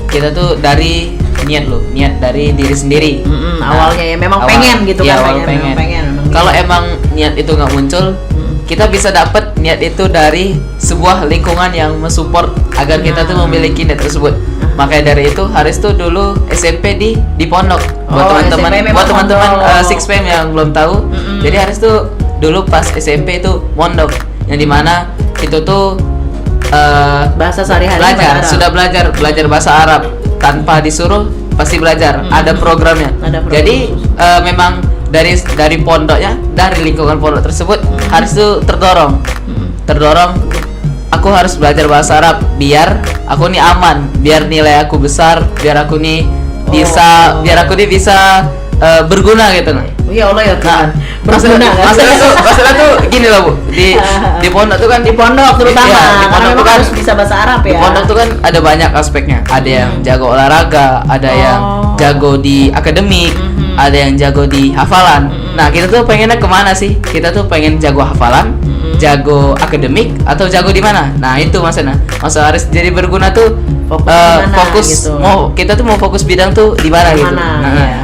Speaker 5: kita tuh dari niat lu, niat dari diri sendiri.
Speaker 1: Awalnya ya memang pengen gitu
Speaker 5: iya,
Speaker 1: kan,
Speaker 5: awal
Speaker 1: memang pengen.
Speaker 5: Kalau emang niat itu nggak muncul, kita bisa dapat niat itu dari sebuah lingkungan yang mensupport agar kita tuh memiliki niat tersebut. Makanya dari itu Haris tuh dulu SMP di pondok. Buat teman-teman,
Speaker 1: SMP memang
Speaker 5: buat teman-teman
Speaker 1: pondok.
Speaker 5: 6PM yang belum tahu. Jadi Haris tuh dulu pas SMP itu pondok, yang dimana itu tuh
Speaker 1: Bahasa sehari-hari
Speaker 5: belajar,
Speaker 1: bahasa Arab.
Speaker 5: sudah belajar bahasa Arab tanpa disuruh, pasti belajar. Ada programnya.
Speaker 1: Ada program
Speaker 5: Jadi memang dari pondoknya, dari lingkungan pondok tersebut, Haris tuh terdorong, aku harus belajar bahasa Arab biar aku nih aman, biar nilai aku besar, biar aku nih bisa berguna gitu nah.
Speaker 1: Ya Allah ya Tuhan.
Speaker 5: Masalah tuh gini loh Bu, di pondok tuh kan,
Speaker 1: Di pondok terutama,
Speaker 5: Iya, di
Speaker 1: karena
Speaker 5: pondok
Speaker 1: memang
Speaker 5: tuh kan
Speaker 1: harus bisa bahasa Arab
Speaker 5: di
Speaker 1: ya.
Speaker 5: pondok tuh kan ada banyak aspeknya. Ada yang jago olahraga, ada yang jago di akademik, ada yang jago di hafalan. Nah, kita tuh pengennya kemana sih? Kita tuh pengen jago hafalan, jago akademik, atau jago di mana? Nah, itu maksudnya. Masa harus jadi berguna tuh
Speaker 1: Fokus di mana gitu.
Speaker 5: kita tuh mau fokus bidang tuh di mana gitu.
Speaker 1: Mana?
Speaker 5: Nah,
Speaker 1: Ya.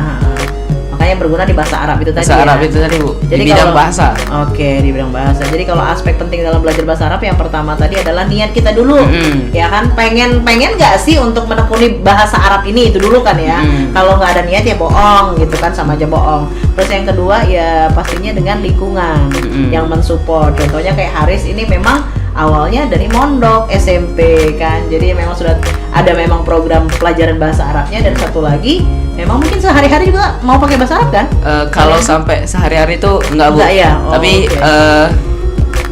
Speaker 1: Makanya berguna di bahasa Arab itu tadi.
Speaker 5: bahasa
Speaker 1: ya.
Speaker 5: Arab itu tadi Bu,
Speaker 1: Jadi
Speaker 5: di bidang
Speaker 1: kalau-
Speaker 5: bahasa.
Speaker 1: Oke, di bidang bahasa. Jadi kalau aspek penting dalam belajar bahasa Arab yang pertama tadi adalah niat kita dulu. Ya kan, pengen nggak sih untuk menekuni bahasa Arab ini, itu dulu kan ya. Kalau nggak ada niat ya bohong gitu kan, sama aja bohong. Terus yang kedua ya pastinya dengan lingkungan yang mensupport. Contohnya kayak Haris ini memang awalnya dari mondok SMP kan. Jadi memang sudah ada memang program pelajaran bahasa Arabnya, dan satu lagi memang mungkin sehari-hari juga mau pakai bahasa Arab kan?
Speaker 5: Kalau sampai sehari-hari itu enggak, Bu.
Speaker 1: Enggak ya? Oh,
Speaker 5: Tapi
Speaker 1: oke.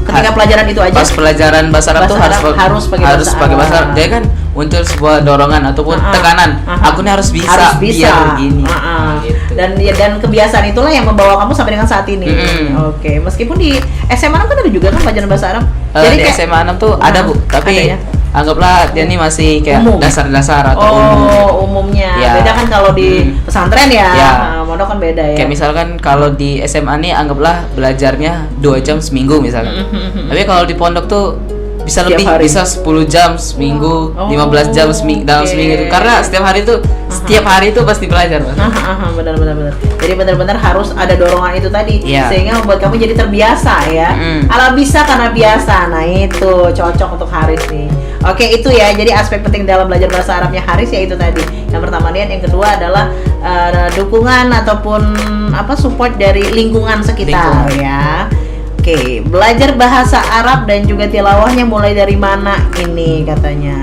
Speaker 1: Ketika pelajaran itu aja.
Speaker 5: pas pelajaran bahasa Arab tuh
Speaker 1: harus pakai bahasa Arab.
Speaker 5: Jadi kan muncul sebuah dorongan ataupun tekanan. Aku nih harus bisa. Biar begini. Gitu.
Speaker 1: Dan kebiasaan itulah yang membawa kamu sampai dengan saat ini. Oke, meskipun di SMA 6 kan ada juga kan pelajaran bahasa Arab. Jadi
Speaker 5: di SMA 6 tuh ada, Bu, tapi
Speaker 1: ada ya?
Speaker 5: anggaplah dia nih masih kayak
Speaker 1: Umum.
Speaker 5: dasar-dasar atau umum.
Speaker 1: Umumnya.
Speaker 5: Ya.
Speaker 1: Beda kan kalau di pesantren ya.
Speaker 5: Ya.
Speaker 1: Mondok kan beda ya.
Speaker 5: Kayak misalkan kalau di SMA nih anggaplah belajarnya 2 jam seminggu misalkan. Tapi kalau di pondok tuh bisa
Speaker 1: Setiap
Speaker 5: lebih,
Speaker 1: hari.
Speaker 5: bisa 10 jam seminggu, 15 jam dalam
Speaker 1: oke.
Speaker 5: seminggu itu. Karena setiap hari tuh setiap hari itu pasti belajar, Mas.
Speaker 1: Benar. Jadi benar-benar harus ada dorongan itu tadi,
Speaker 5: Iya.
Speaker 1: sehingga membuat kamu jadi terbiasa ya. Ala bisa karena biasa. Nah itu cocok untuk Haris nih. Oke, itu ya. Jadi aspek penting dalam belajar bahasa Arabnya Haris ya itu tadi. Yang pertama lihat, yang kedua adalah dukungan ataupun support dari lingkungan sekitar ya. Oke, belajar bahasa Arab dan juga tilawahnya mulai dari mana ini katanya?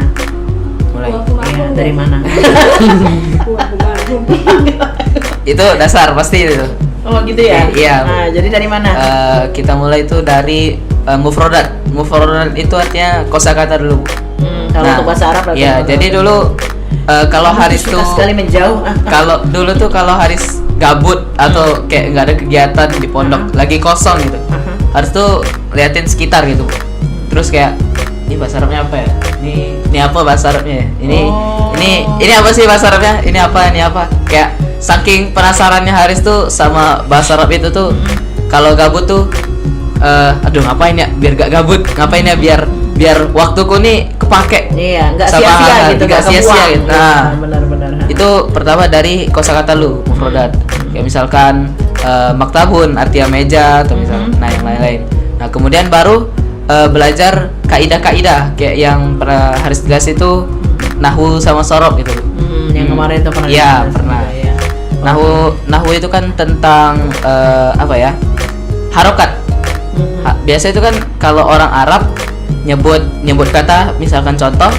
Speaker 5: Mulai.
Speaker 1: Iya, dari mana?
Speaker 5: Itu dasar pasti itu.
Speaker 1: Oh gitu ya?
Speaker 5: Iya.
Speaker 1: Nah, jadi dari mana?
Speaker 5: Kita mulai itu dari mufrodat. Mufrodat itu artinya kosakata dulu, Bu.
Speaker 1: Kalau untuk bahasa Arab berarti.
Speaker 5: Iya, jadi dulu kalau Haris
Speaker 1: suka
Speaker 5: tuh
Speaker 1: sekali menjauh.
Speaker 5: kalau dulu tuh kalau Haris gabut atau kayak nggak ada kegiatan di pondok, lagi kosong gitu, Haris tuh liatin sekitar gitu, terus kayak ini bahasa Arabnya apa ya? Ini apa bahasa Arabnya ya? Ini apa sih bahasa Arabnya? Ini apa? Kayak saking penasarannya Haris tuh sama bahasa Arab itu tuh, kalau gabut tuh, aduh ngapain ya? Biar gak gabut, ngapain ya? Biar waktuku nih kepake.
Speaker 1: Iya, nggak
Speaker 5: sama
Speaker 1: sia-sia
Speaker 5: hal,
Speaker 1: gitu,
Speaker 5: nggak sia-sia
Speaker 1: kebuang.
Speaker 5: gitu. Nah,
Speaker 1: benar.
Speaker 5: itu pertama dari kosakata lu, mufrodat. Kayak misalkan maktabun artinya meja atau misalkan nah yang lain-lain. Nah, kemudian baru belajar kaidah-kaidah kayak yang pernah Haris jelas itu nahwu sama sorob gitu.
Speaker 1: Yang kemarin tuh pernah.
Speaker 5: Iya,
Speaker 1: dibahas
Speaker 5: pernah.
Speaker 1: juga, ya.
Speaker 5: Nahwu itu kan tentang harokat. Biasa itu kan kalau orang Arab nyebut kata, misalkan contoh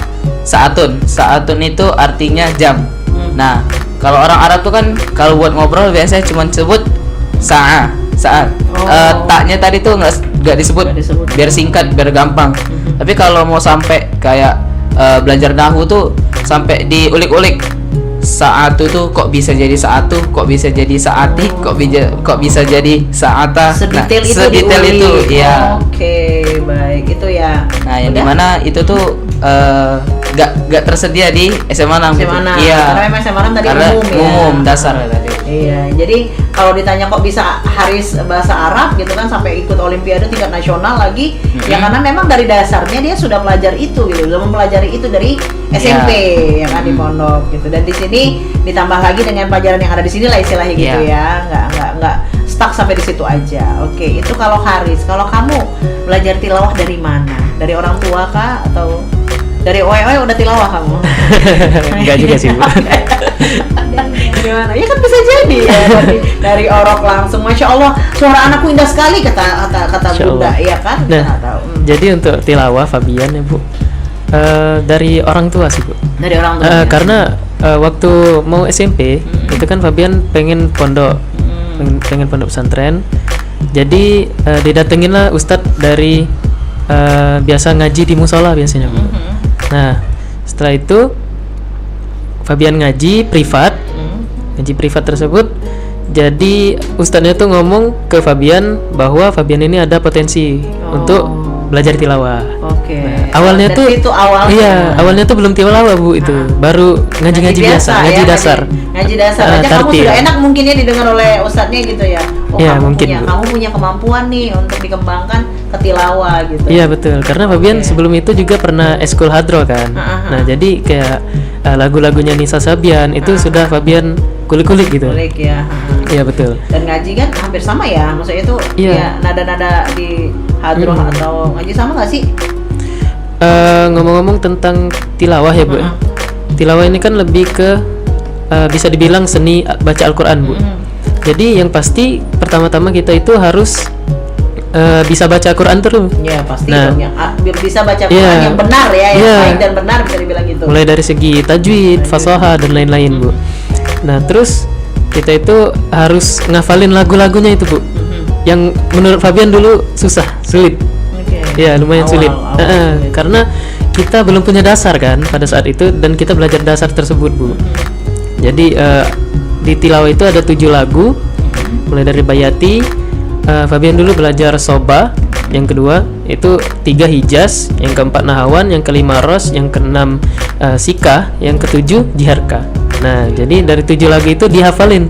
Speaker 5: saatun itu artinya jam. Nah, kalau orang Arab tuh kan kalau buat ngobrol biasanya cuma sebut saat. Taknya tadi tuh nggak disebut, biar singkat, biar gampang. Tapi kalau mau sampai kayak belajar nahwu tuh sampai diulik-ulik, saatu tuh kok bisa jadi saatu, kok bisa jadi saati, kok bisa jadi saata.
Speaker 1: Sedetail itu
Speaker 5: ya.
Speaker 1: Oke, baik itu ya.
Speaker 5: Nah, yang
Speaker 1: Udah?
Speaker 5: dimana itu tuh nggak tersedia di SMA 6 gitu.
Speaker 1: SMA 6.
Speaker 5: Iya.
Speaker 1: Karena memang SMA 6 tadi
Speaker 5: Karena
Speaker 1: umum ya.
Speaker 5: umum dasar tadi.
Speaker 1: Iya, jadi kalau ditanya kok bisa Haris bahasa Arab gitu kan sampai ikut Olimpiade tingkat nasional lagi, ya karena memang dari dasarnya dia sudah belajar itu gitu, sudah mempelajari itu dari SMP ya kan di pondok gitu. Dan di sini ditambah lagi dengan pelajaran yang ada di sini lah istilahnya gitu ya, nggak stuck sampai di situ aja. Oke, itu kalau Haris. Kalau kamu belajar tilawah dari mana? Dari orang tua kah atau dari OE udah tilawah kamu?
Speaker 4: Enggak juga sih, Bu.
Speaker 1: Gimana? Ya kan bisa jadi ya dari orok langsung. Masya Allah, suara anakku indah sekali kata
Speaker 4: Masya
Speaker 1: bunda,
Speaker 4: Allah.
Speaker 1: ya kan?
Speaker 4: Nah,
Speaker 1: Nggak tahu.
Speaker 4: jadi untuk tilawah Fabian ya, Bu, dari orang tua sih, Bu.
Speaker 1: Dari orang tua.
Speaker 4: Karena waktu mau SMP itu kan Fabian pengen pondok, pengen pondok pesantren. Jadi didatengin lah ustadz dari biasa ngaji di musola biasanya, Bu. Nah, setelah itu Fabian ngaji privat. Ngaji privat tersebut, jadi ustadznya tuh ngomong ke Fabian bahwa Fabian ini ada potensi untuk belajar tilawah.
Speaker 1: Oke.
Speaker 4: Awalnya
Speaker 1: Dari
Speaker 4: tuh
Speaker 1: situ awalnya.
Speaker 4: iya, awalnya tuh belum tilawah, Bu, itu. Baru ngaji-ngaji biasa, ngaji
Speaker 1: ya,
Speaker 4: dasar.
Speaker 1: Ngaji dasar aja kamu
Speaker 4: tartil.
Speaker 1: sudah enak mungkin ya didengar oleh ustadznya gitu ya. Oh,
Speaker 4: Iya,
Speaker 1: kamu
Speaker 4: mungkin,
Speaker 1: punya,
Speaker 4: Bu.
Speaker 1: kamu punya kemampuan nih untuk dikembangkan ke tilawah gitu.
Speaker 4: Iya, betul. Karena Fabian sebelum itu juga pernah eskul hadro kan. Nah, jadi kayak lagu-lagunya Nisa Sabian itu sudah Fabian kulik-kulik gitu.
Speaker 1: Kulik ya.
Speaker 4: Iya, betul.
Speaker 1: Dan ngaji kan hampir sama ya, maksudnya itu
Speaker 4: Iya.
Speaker 1: ya nada-nada di hadroh atau ngaji sama nggak sih?
Speaker 4: Ngomong-ngomong tentang tilawah ya, Bu. Tilawah ini kan lebih ke bisa dibilang seni baca Al-Qur'an, Bu. Jadi yang pasti pertama-tama kita itu harus bisa baca Quran tuh.
Speaker 1: Ya pasti
Speaker 4: Nah.
Speaker 1: dong yang bisa baca Quran
Speaker 4: Iya.
Speaker 1: yang benar ya, yang
Speaker 4: Iya.
Speaker 1: baik dan benar bisa dibilang gitu.
Speaker 4: Mulai dari segi tajwid, fasoha dan lain-lain, Bu. Nah, terus kita itu harus ngafalin lagu-lagunya itu, Bu. Yang menurut Fabian dulu susah, sulit.
Speaker 1: Oke.
Speaker 4: Ya, lumayan
Speaker 1: Awal-
Speaker 4: sulit.
Speaker 1: awal sulit.
Speaker 4: Karena kita belum punya dasar kan pada saat itu, dan kita belajar dasar tersebut, Bu. Jadi di tilawah itu ada 7 lagu, mulai dari Bayati. Fabian dulu belajar Soba, yang kedua itu 3 Hijaz, yang keempat Nahawan, yang kelima Ros, yang keenam Sika, yang ketujuh Jiharka. Nah, jadi dari 7 lagu itu dihafalin.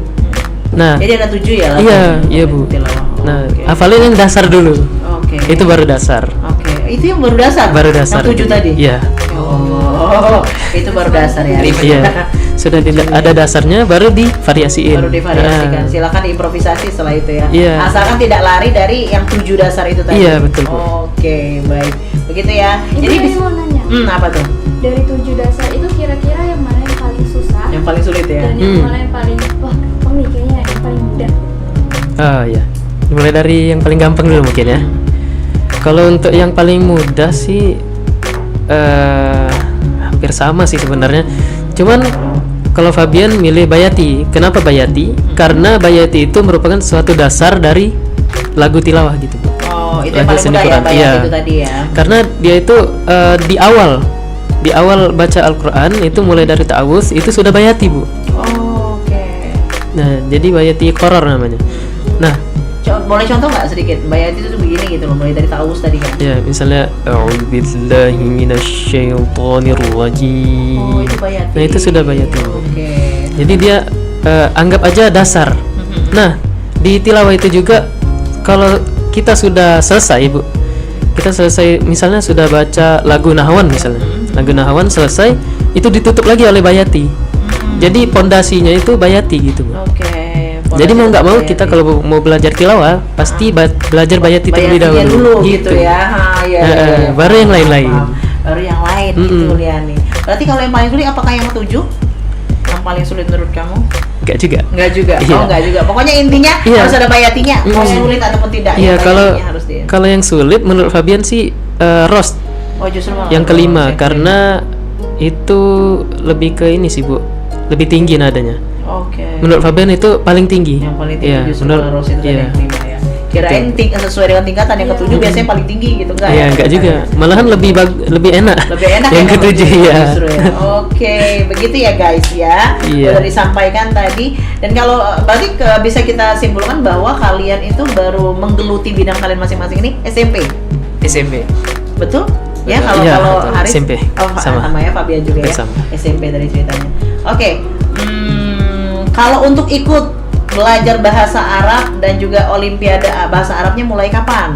Speaker 4: Nah,
Speaker 1: Jadi ada 7 ya lagu?
Speaker 4: iya, Bu.
Speaker 1: Tilawah.
Speaker 4: Nah,
Speaker 1: Oke.
Speaker 4: hafalin yang dasar dulu.
Speaker 1: Oke.
Speaker 4: Itu baru dasar.
Speaker 1: Oke. Itu yang baru dasar.
Speaker 4: Baru dasar.
Speaker 1: Yang 7 tadi.
Speaker 4: Iya.
Speaker 1: Oh, itu baru dasar ya.
Speaker 4: Iya. Sudah ada dasarnya baru divariasiin.
Speaker 1: Baru divariasikan.
Speaker 4: Nah,
Speaker 1: Silakan diimprovisasi setelah itu ya.
Speaker 4: Iya.
Speaker 1: Asalkan tidak lari dari yang 7 dasar itu tadi.
Speaker 4: Iya, betul, Bu.
Speaker 1: Oke, baik. Begitu ya.
Speaker 6: Ini
Speaker 1: Jadi
Speaker 6: saya mau nanya,
Speaker 1: apa tuh?
Speaker 6: dari 7 dasar itu kira-kira yang mana yang paling susah
Speaker 1: Yang paling sulit ya.
Speaker 6: dan yang mana yang paling wah gampang nih kayaknya yang paling mudah?
Speaker 4: Oh ya. Mulai dari yang paling gampang dulu mungkin ya. Kalau untuk yang paling mudah sih hampir sama sih sebenarnya. Cuman kalau Fabian milih Bayati. Kenapa Bayati? Karena Bayati itu merupakan suatu dasar dari lagu tilawah gitu, Bu.
Speaker 1: Oh, itu yang
Speaker 4: Lagu
Speaker 1: paling
Speaker 4: seni
Speaker 1: mudah ya,
Speaker 4: Quran,
Speaker 1: Bayat
Speaker 4: iya.
Speaker 1: itu tadi ya.
Speaker 4: Karena dia itu di awal baca Al-Quran itu mulai dari ta'awuz itu sudah Bayati, Bu.
Speaker 1: Oh, oke.
Speaker 4: Nah, jadi Bayati Qoror namanya. Nah,
Speaker 1: Boleh contoh nggak sedikit? Bayat itu tuh begini gitu loh, mulai dari ta'awuz tadi kan.
Speaker 4: ya misalnya a'udzubillahi minasyaitonirrajim.
Speaker 1: Oh, itu Bayati.
Speaker 4: Nah, itu sudah Bayati.
Speaker 1: Oke.
Speaker 4: Jadi dia anggap aja dasar. Nah, di tilawah itu juga kalau kita sudah selesai, Bu. Kita selesai misalnya sudah baca lagu Nahwan misalnya. Lagu Nahwan selesai, itu ditutup lagi oleh Bayati. Jadi pondasinya itu Bayati gitu, Bu.
Speaker 1: Oke.
Speaker 4: Jadi mau nggak mau
Speaker 1: Bayati.
Speaker 4: kita kalau mau belajar tilawah pasti belajar Bayati terlebih
Speaker 1: Bayatinya
Speaker 4: dahulu.
Speaker 1: dulu gitu ya. Ha, iya, iya, iya.
Speaker 4: Baru yang lain-lain.
Speaker 1: Paham. Baru yang lain gitu Liani. Berarti kalau yang paling sulit apakah yang ketujuh? Yang paling sulit menurut kamu?
Speaker 4: Enggak juga.
Speaker 1: Enggak juga.
Speaker 4: Iya.
Speaker 1: Oh, enggak juga. Pokoknya intinya
Speaker 4: Iya.
Speaker 1: harus ada bayatinya. Mau sulit ataupun tidak.
Speaker 4: Iya,
Speaker 1: yang
Speaker 4: kalau
Speaker 1: bayatinya harus di.
Speaker 4: kalau yang sulit menurut Fabian sih Rost
Speaker 1: Oh, justru malah
Speaker 4: yang kelima
Speaker 1: yang
Speaker 4: karena itu lebih ke ini sih, Bu. Lebih tinggi nadanya.
Speaker 1: Oke.
Speaker 4: Menurut Fabian itu paling tinggi.
Speaker 1: Yang paling tinggi
Speaker 4: Iya,
Speaker 1: justru
Speaker 4: menurut
Speaker 1: kalau Rose itu tadi
Speaker 4: iya.
Speaker 1: yang kelima ya. Kirain sesuai dengan tingkatan yang ketujuh biasanya paling tinggi gitu enggak
Speaker 4: Iya,
Speaker 1: ya?
Speaker 4: enggak juga. Malahan lebih enak.
Speaker 1: Lebih enak
Speaker 4: yang
Speaker 1: ya
Speaker 4: ketujuh ya.
Speaker 1: justru ya. Oke, begitu ya guys ya.
Speaker 4: Iya.
Speaker 1: Udah disampaikan tadi. Dan kalau berarti bisa kita simpulkan bahwa kalian itu baru menggeluti bidang kalian masing-masing ini SMP.
Speaker 5: SMP.
Speaker 1: Betul? Ya,
Speaker 5: Betul.
Speaker 1: kalau
Speaker 4: Iya,
Speaker 1: kalau
Speaker 4: betul.
Speaker 1: Haris
Speaker 4: SMP.
Speaker 1: sama.
Speaker 4: Sama.
Speaker 1: Ya Fabian juga ya.
Speaker 4: Sama.
Speaker 1: SMP dari ceritanya. Oke. Kalau untuk ikut belajar bahasa Arab dan juga Olimpiade bahasa Arabnya mulai kapan?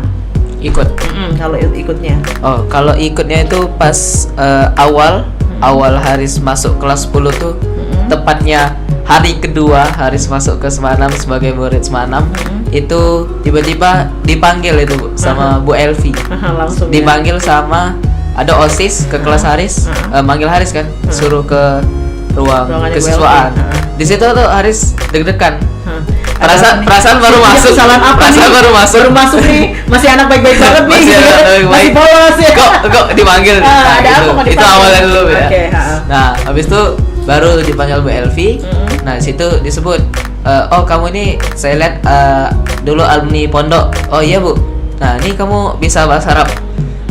Speaker 5: Ikut.
Speaker 1: Kalau ikutnya.
Speaker 5: Oh, kalau ikutnya itu pas awal Haris masuk kelas 10 tuh tepatnya hari kedua Haris masuk ke Semanam sebagai murid Semanam itu tiba-tiba dipanggil itu Bu, sama Bu Elvi.
Speaker 1: Langsung ya.
Speaker 5: Dipanggil sama ada OSIS ke kelas Haris, manggil Haris kan, suruh ke
Speaker 1: Ruangan Ibu
Speaker 5: kesiswaan.
Speaker 1: Elvi.
Speaker 5: Di situ tuh Haris deg-degan.
Speaker 1: Ada
Speaker 5: Perasaan baru
Speaker 1: Iya,
Speaker 5: masuk.
Speaker 1: kesalahan apa
Speaker 5: Perasaan
Speaker 1: nih?
Speaker 5: baru masuk.
Speaker 1: Baru masuk nih, masih anak baik-baik banget nih.
Speaker 5: Masih anak baik-baik.
Speaker 1: Masih polos ya.
Speaker 5: Kok dipanggil?
Speaker 1: Ada
Speaker 5: itu,
Speaker 1: apa kok
Speaker 5: itu
Speaker 1: dipanggil?
Speaker 5: awalnya dulu ya.
Speaker 1: Oke,
Speaker 5: Nah, habis itu baru dipanggil Bu Elvi. Nah, di situ disebut oh kamu ini saya lihat dulu alumni pondok. Oh iya Bu. Nah, ini kamu bisa bahasa Arab.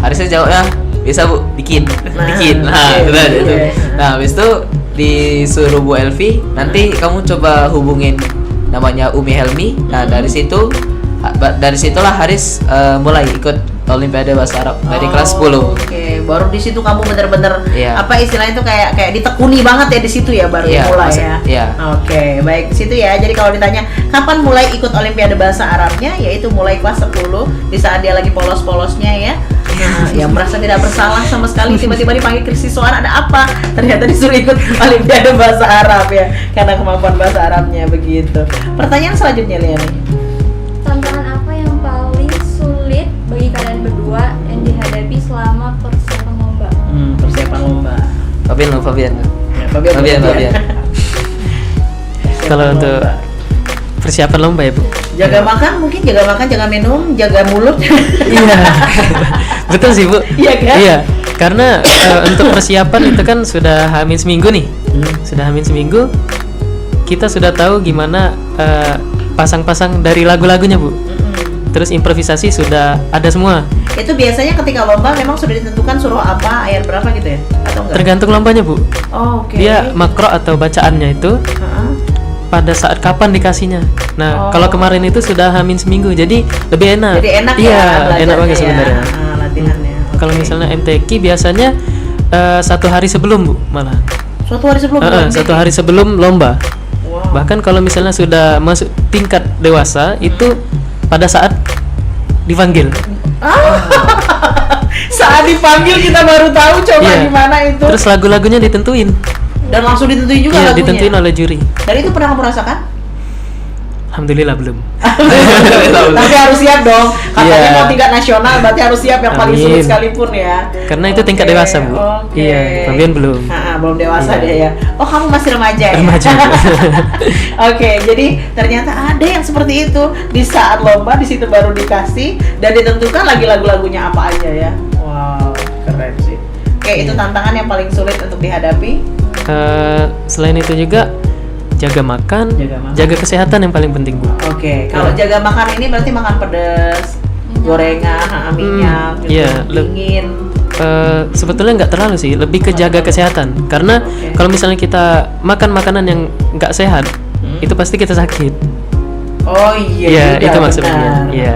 Speaker 5: Harusnya jawabnya bisa Bu, dikit. Dikit. Nah,
Speaker 1: oke,
Speaker 5: udah
Speaker 1: oke.
Speaker 5: itu. Nah, habis itu disuruh Bu Elvi, nanti kamu coba hubungin namanya Umi Helmi. Nah, dari situlah Haris mulai ikut Olimpiade Bahasa Arab dari kelas 10.
Speaker 1: Oke, baru di situ kamu bener-bener
Speaker 5: Iya.
Speaker 1: apa istilahnya itu kayak ditekuni banget ya di situ ya baru
Speaker 5: Iya,
Speaker 1: mulai
Speaker 5: maksud-
Speaker 1: ya.
Speaker 5: iya.
Speaker 1: Oke, baik di situ ya. Jadi kalau ditanya kapan mulai ikut Olimpiade Bahasa Arabnya, yaitu mulai kelas 10 di saat dia lagi polos-polosnya ya. Nah, yang merasa tidak bersalah sama sekali tiba-tiba dipanggil kesiswaan ada apa? Ternyata disuruh ikut Olimpiade Bahasa Arab ya karena kemampuan bahasa Arabnya begitu. Pertanyaan selanjutnya Liani.
Speaker 6: Tantangan apa yang paling sulit bagi kalian berdua yang dihadapi selama persiapan lomba?
Speaker 1: Persiapan lomba.
Speaker 5: Fabian.
Speaker 1: Ya,
Speaker 5: Fabian.
Speaker 1: Persiapan
Speaker 4: Kalau untuk
Speaker 1: lomba.
Speaker 4: persiapan lomba ya Bu.
Speaker 1: Jaga makan mungkin, jaga makan, jaga minum, jaga mulut.
Speaker 4: Iya. Betul sih Bu.
Speaker 1: Iya kan?
Speaker 4: Iya. Karena untuk persiapan itu kan sudah hamin seminggu nih. Sudah hamin seminggu. Kita sudah tahu gimana pasang-pasang dari lagu-lagunya Bu. Terus improvisasi sudah ada semua.
Speaker 1: Itu biasanya ketika lomba memang sudah ditentukan suruh apa, ayat berapa gitu ya? Atau enggak?
Speaker 4: Tergantung lombanya Bu.
Speaker 1: Oh, oke.
Speaker 4: Dia makro atau bacaannya itu
Speaker 1: Heeh.
Speaker 4: pada saat kapan dikasihnya. Nah, kalau kemarin itu sudah hamin seminggu, jadi lebih enak.
Speaker 1: Jadi enak
Speaker 4: Iya,
Speaker 1: ya
Speaker 4: enak banget
Speaker 1: belajarnya
Speaker 4: sebenarnya.
Speaker 1: ya, latihannya.
Speaker 4: Kalau
Speaker 1: Oke.
Speaker 4: misalnya MTQ biasanya 1 hari sebelum Bu, malah.
Speaker 1: Suatu hari sebelum lomba.
Speaker 4: 1 hari sebelum lomba.
Speaker 1: Wow.
Speaker 4: Bahkan kalau misalnya sudah masuk tingkat dewasa itu pada saat dipanggil.
Speaker 1: Saat dipanggil kita baru tahu coba
Speaker 4: Iya.
Speaker 1: gimana itu.
Speaker 4: Terus lagu-lagunya ditentuin.
Speaker 1: Dan langsung ditentuin juga
Speaker 4: Iya,
Speaker 1: lagunya.
Speaker 4: ditentuin oleh juri.
Speaker 1: Dan itu pernah kamu rasakan?
Speaker 4: Alhamdulillah belum.
Speaker 1: Tapi harus siap dong. Katanya
Speaker 4: Iya.
Speaker 1: mau tingkat nasional berarti harus siap yang paling sulit
Speaker 4: Amin.
Speaker 1: sekalipun ya.
Speaker 4: Karena itu tingkat
Speaker 1: Oke,
Speaker 4: dewasa, Bu.
Speaker 1: oke.
Speaker 4: Iya, Fabian belum.
Speaker 1: Belum dewasa
Speaker 4: Iya.
Speaker 1: dia ya. Oh, kamu masih remaja ya?
Speaker 4: Remaja.
Speaker 1: Oke, jadi ternyata ada yang seperti itu. Di saat lomba di situ baru dikasih dan ditentukan lagi lagu-lagunya apa aja ya. Wow, keren sih. Oke, itu
Speaker 4: Iya.
Speaker 1: tantangan yang paling sulit untuk dihadapi.
Speaker 4: Selain itu juga jaga makan, jaga kesehatan yang paling penting Bu.
Speaker 1: Oke, kalau
Speaker 4: Ya.
Speaker 1: jaga makan ini berarti makan pedas, gorengan, minyak, gitu,
Speaker 4: iya,
Speaker 1: dingin.
Speaker 4: Sebetulnya nggak terlalu sih, lebih ke jaga kesehatan. Karena
Speaker 1: Oke.
Speaker 4: kalau misalnya kita makan makanan yang nggak sehat, itu pasti kita sakit.
Speaker 1: Oh iya,
Speaker 4: Iya,
Speaker 1: juga,
Speaker 4: itu maksudnya.
Speaker 1: benar.
Speaker 4: Iya.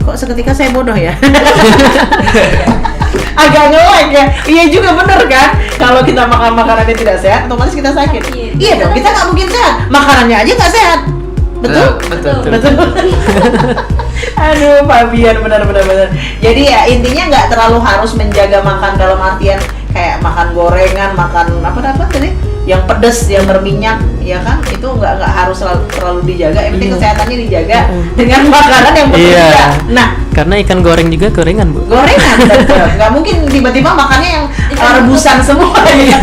Speaker 1: Kok seketika saya bodoh ya? Agak ngelek ya. Iya juga bener kan? Kalau kita makan makanan yang tidak sehat, otomatis kita sakit. Iya dong, kita nggak mungkin sehat. Makanannya aja nggak sehat. Betul?
Speaker 5: Betul.
Speaker 1: Betul. Aduh, Fabian benar-benar. Jadi ya intinya nggak terlalu harus menjaga makan dalam artian kayak makan gorengan, makan apa tadi? Yang pedas, yang berminyak, ya kan? Itu nggak harus terlalu dijaga. Yang penting
Speaker 4: Iya.
Speaker 1: kesehatannya dijaga dengan makanan yang betul.
Speaker 4: Iya.
Speaker 1: Nah,
Speaker 4: Karena ikan goreng juga gorengan Bu.
Speaker 1: gorengan betul. Nggak mungkin tiba-tiba makannya yang rebusan semua ya.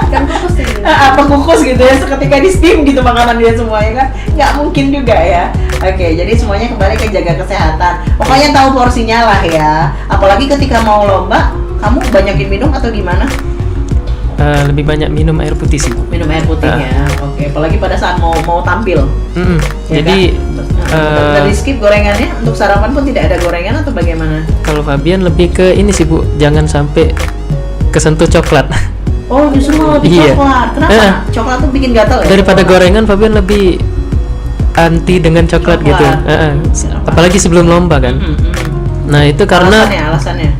Speaker 6: Kan kukus sih.
Speaker 1: Apa kukus gitu ya, seketika di steam gitu makanan dia semuanya kan, nggak mungkin juga ya. Oke, jadi semuanya kembali ke jaga kesehatan, pokoknya tahu porsinya lah ya. Apalagi ketika mau lomba, kamu banyakin minum atau gimana?
Speaker 4: Lebih banyak minum air putih sih Bu.
Speaker 1: Minum air putih ya. Oke, apalagi pada saat mau tampil ya
Speaker 4: Jadi
Speaker 1: kan? Dari skip gorengannya, untuk sarapan pun tidak ada gorengan atau bagaimana?
Speaker 4: kalau Fabian lebih ke ini sih Bu, jangan sampai kesentuh coklat.
Speaker 1: Oh, justru malah lebih
Speaker 4: Iya.
Speaker 1: coklat. Kenapa? Coklat tuh bikin gatal ya?
Speaker 4: Daripada gorengan, Fabian lebih anti dengan coklat gitu. Apalagi sebelum lomba kan. Nah itu karena
Speaker 1: Alasannya.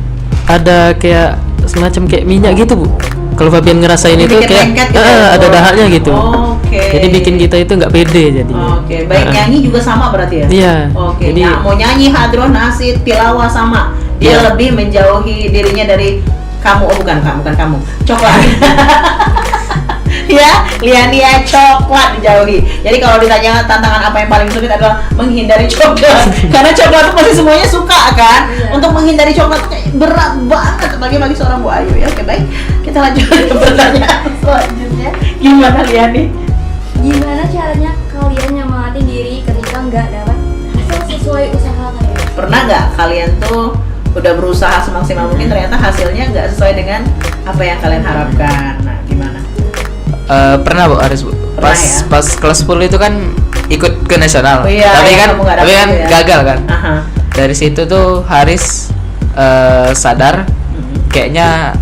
Speaker 4: ada kayak semacam kayak minyak gitu Bu. Kalau Fabian ngerasain
Speaker 1: Jadi
Speaker 4: itu
Speaker 1: bikin
Speaker 4: kayak
Speaker 1: lengket gitu ya,
Speaker 4: ada
Speaker 1: suara.
Speaker 4: dahaknya gitu.
Speaker 1: Oke.
Speaker 4: Jadi bikin kita itu nggak pede jadi.
Speaker 1: Oke, baik nyanyi juga sama berarti ya?
Speaker 4: Iya.
Speaker 1: Oke,
Speaker 4: Jadi
Speaker 1: mau nyanyi hadroh nasid tilawah sama. Dia
Speaker 4: Iya.
Speaker 1: lebih menjauhi dirinya dari kamu. Oh bukan kamu. Coklat. Ya, Liania coklat dijauhi. Jadi kalau ditanya tantangan apa yang paling sulit adalah menghindari coklat. Karena coklat itu pasti semuanya suka kan. Untuk menghindari coklat tuh kayak berat banget bagi seorang Bu Ayu ya. Oke, baik. Kita lanjut ke pertanyaan selanjutnya. Gimana Liani?
Speaker 6: Gimana caranya kalian nyemangatin diri ketika nggak dapat hasil sesuai usaha kalian?
Speaker 1: Pernah nggak kalian tuh udah berusaha semaksimal mungkin ternyata hasilnya nggak sesuai dengan apa yang kalian harapkan? Nah, gimana?
Speaker 5: Pernah Bu Aris Bu.
Speaker 1: Pernah
Speaker 5: Pas
Speaker 1: ya?
Speaker 5: pas kelas 10 itu kan ikut ke nasional.
Speaker 1: Oh iya,
Speaker 5: tapi
Speaker 1: iya,
Speaker 5: kan
Speaker 1: kamu nggak dapet ya?
Speaker 5: gagal kan.
Speaker 1: Aha.
Speaker 5: Dari situ tuh Haris sadar kayaknya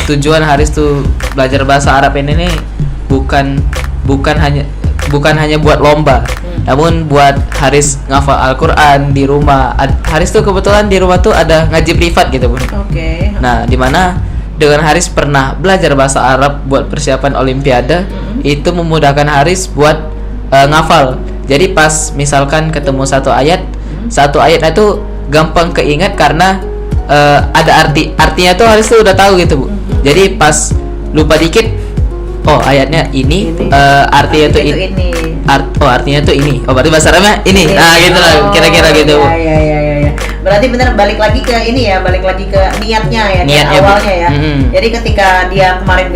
Speaker 5: tujuan Haris tuh belajar bahasa Arab ini nih bukan hanya buat lomba, namun buat Haris ngafal Al-Quran di rumah. Haris tuh kebetulan di rumah tuh ada ngaji privat gitu Bun.
Speaker 1: Oke.
Speaker 5: Nah, dimana dengan Haris pernah belajar bahasa Arab buat persiapan Olimpiade, itu memudahkan Haris buat ngafal. Jadi pas misalkan ketemu satu ayat itu gampang keinget karena ada artinya tuh Haris tuh udah tahu gitu Bu. Jadi pas lupa dikit, oh ayatnya ini, artinya tuh ini. Artinya tuh ini. Oh berarti bahasa Arabnya ini. Nah gitu lah, kira-kira gitu Bu.
Speaker 1: Iya. Berarti bener balik lagi ke ini ya, balik lagi ke niatnya ya,
Speaker 5: Niatnya, Bu.
Speaker 1: awalnya ya.
Speaker 5: Mm-mm.
Speaker 1: Jadi ketika dia kemarin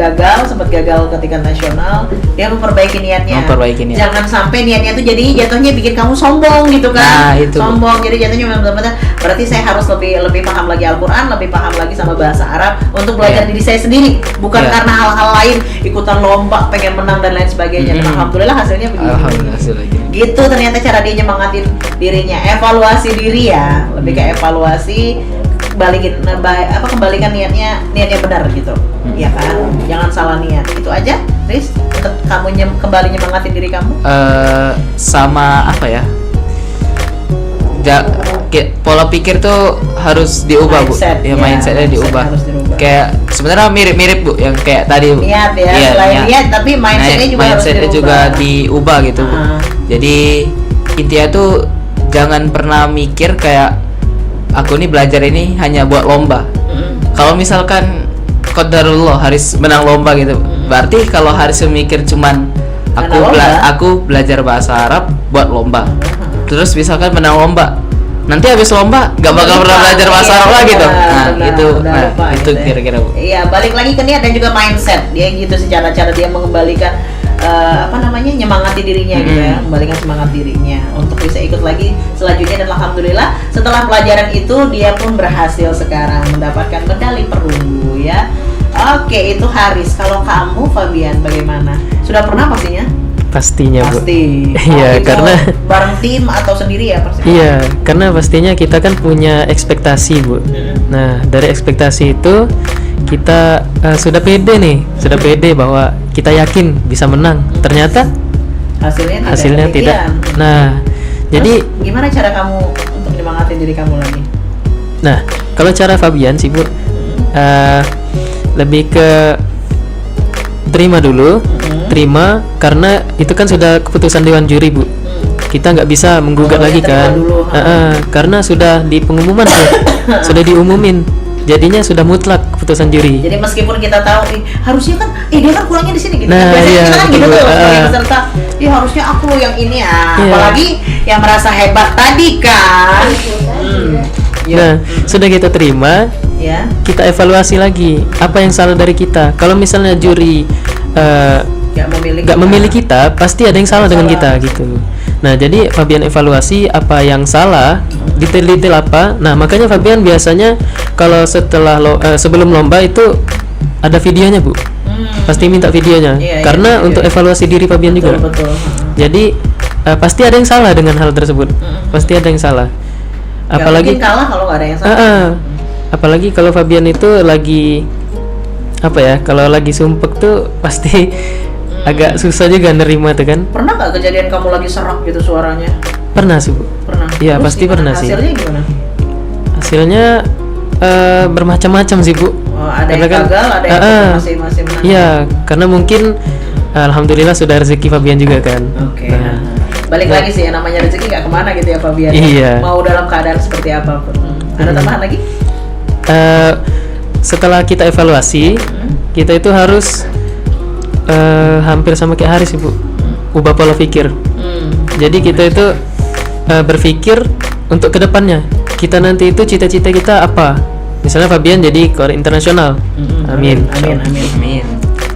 Speaker 1: sempat gagal ketika nasional, dia memperbaiki niatnya.
Speaker 5: Memperbaiki niat.
Speaker 1: Jangan sampai niatnya tuh jadi jatuhnya bikin kamu sombong gitu kan.
Speaker 5: Nah, itu, Bu.
Speaker 1: Sombong. Jadi jatuhnya benar-benar berarti saya harus lebih paham lagi Al-Qur'an, lebih paham lagi sama bahasa Arab untuk belajar
Speaker 5: Iya.
Speaker 1: diri saya sendiri, bukan
Speaker 5: Iya.
Speaker 1: karena hal-hal lain, ikutan lomba, pengen menang dan lain sebagainya. Dan
Speaker 5: Mm-mm.
Speaker 1: alhamdulillah hasilnya begini.
Speaker 5: Alhamdulillah hasilnya gini.
Speaker 1: Gitu ternyata cara dia nyemangatin dirinya. Evaluasi diri ya, lebih ke evaluasi, kembalikan niatnya benar gitu. Ya kan, jangan salah niat. Itu aja, Riz, untuk kamu kembali nyemangatin diri kamu.
Speaker 5: Sama apa ya? Pola pikir tuh harus diubah,
Speaker 1: Mindset,
Speaker 5: Bu. Ya,
Speaker 1: ya,
Speaker 5: mindsetnya
Speaker 1: mindset
Speaker 5: diubah.
Speaker 1: harus dirubah.
Speaker 5: Kayak sebenarnya mirip-mirip, Bu, yang kayak tadi. Bu.
Speaker 1: Niat ya,
Speaker 5: Iya,
Speaker 1: selain
Speaker 5: niat.
Speaker 1: niat tapi mindsetnya juga harus
Speaker 5: mindsetnya
Speaker 1: dirubah.
Speaker 5: juga diubah gitu, Bu.
Speaker 1: Ah.
Speaker 5: Jadi intinya tuh jangan pernah mikir kayak aku nih belajar ini hanya buat lomba. Kalau misalkan qadarullah Haris menang lomba gitu, berarti kalau Haris mikir cuman
Speaker 1: Karena lomba.
Speaker 5: aku belajar bahasa Arab buat lomba, terus misalkan menang lomba, nanti habis lomba gak bakal pernah belajar bahasa Arab lagi dong. Nah itu, itu
Speaker 1: ya.
Speaker 5: kira-kira, Bu.
Speaker 1: Iya, balik lagi ke niat dan juga mindset. Dia gitu sih cara-cara dia mengembalikan nyemangati dirinya gitu ya, kembalikan semangat dirinya untuk bisa ikut lagi selanjutnya. Dan alhamdulillah setelah pelajaran itu dia pun berhasil sekarang mendapatkan medali perunggu ya. Oke, itu Haris. Kalau kamu Fabian bagaimana? Sudah pernah pastinya?
Speaker 4: Pastinya, Bu.
Speaker 1: Pasti.
Speaker 4: Iya,
Speaker 1: Itu
Speaker 4: karena
Speaker 1: bareng tim atau sendiri ya pasti.
Speaker 4: iya, karena pastinya kita kan punya ekspektasi, Bu. Nah, dari ekspektasi itu kita sudah pede bahwa kita yakin bisa menang. Ternyata hasilnya tidak.
Speaker 1: demikian.
Speaker 4: Nah,
Speaker 1: Terus,
Speaker 4: jadi
Speaker 1: gimana cara kamu untuk nyemangatin diri kamu lagi?
Speaker 4: nah, kalau cara Fabian sih, Bu, lebih ke terima dulu, terima karena itu kan sudah keputusan Dewan Juri, Bu. Kita nggak bisa menggugat
Speaker 1: Oh,
Speaker 4: lagi
Speaker 1: ya, terima
Speaker 4: kan.
Speaker 1: dulu,
Speaker 4: Karena sudah di pengumuman tuh, sudah diumumin. Jadinya sudah mutlak keputusan juri.
Speaker 1: Jadi meskipun kita tahu harusnya kan dia kan kurangnya di sini gitu.
Speaker 4: Nah,
Speaker 1: Biasanya
Speaker 4: iya,
Speaker 1: kita kan gitu
Speaker 4: betul.
Speaker 1: tuh sebagai peserta. Harusnya aku yang ini ya.
Speaker 4: Iya.
Speaker 1: Apalagi yang merasa hebat tadi kan.
Speaker 4: Nah, sudah kita terima,
Speaker 1: Ya.
Speaker 4: kita evaluasi lagi apa yang salah dari kita. Kalau misalnya juri
Speaker 1: Gak
Speaker 4: memilih kita, pasti ada yang salah dengan kita gitu. Nah, jadi Fabian evaluasi apa yang salah, detail-detail apa. Nah, makanya Fabian biasanya kalau sebelum lomba itu ada videonya, Bu. Pasti minta videonya.
Speaker 1: Iya,
Speaker 4: Karena
Speaker 1: iya,
Speaker 4: untuk
Speaker 1: iya.
Speaker 4: evaluasi diri Fabian juga.
Speaker 1: Betul.
Speaker 4: Jadi pasti ada yang salah dengan hal tersebut. Pasti ada yang salah. Apalagi
Speaker 1: mungkin kalah kalau nggak ada yang salah.
Speaker 4: apalagi kalau Fabian itu lagi apa ya? Kalau lagi sumpek tuh pasti agak susah juga nerima tuh kan.
Speaker 1: Pernah nggak kejadian kamu lagi serak gitu suaranya?
Speaker 4: Pernah sih, Bu.
Speaker 1: Pernah.
Speaker 4: Iya,
Speaker 1: Terus
Speaker 4: pasti
Speaker 1: gimana?
Speaker 4: pernah sih.
Speaker 1: Hasilnya gimana?
Speaker 4: Hasilnya bermacam-macam sih, Bu.
Speaker 1: Ada
Speaker 4: Karena
Speaker 1: yang
Speaker 4: kan-
Speaker 1: gagal, ada yang masih menang.
Speaker 4: Iya, karena mungkin alhamdulillah sudah rezeki Fabian juga kan.
Speaker 1: Oke.
Speaker 4: Nah,
Speaker 1: Balik lagi sih, namanya rezeki nggak kemana gitu ya Fabian.
Speaker 4: Iya.
Speaker 1: Mau dalam keadaan seperti apapun. Ada tambahan lagi?
Speaker 4: setelah kita evaluasi, kita itu harus hampir sama kayak Haris, Ibu. Ubah pola pikir. Jadi kita itu berpikir untuk kedepannya. Kita nanti itu cita-cita kita apa? Misalnya Fabian jadi korek internasional. Amin.
Speaker 5: Amin.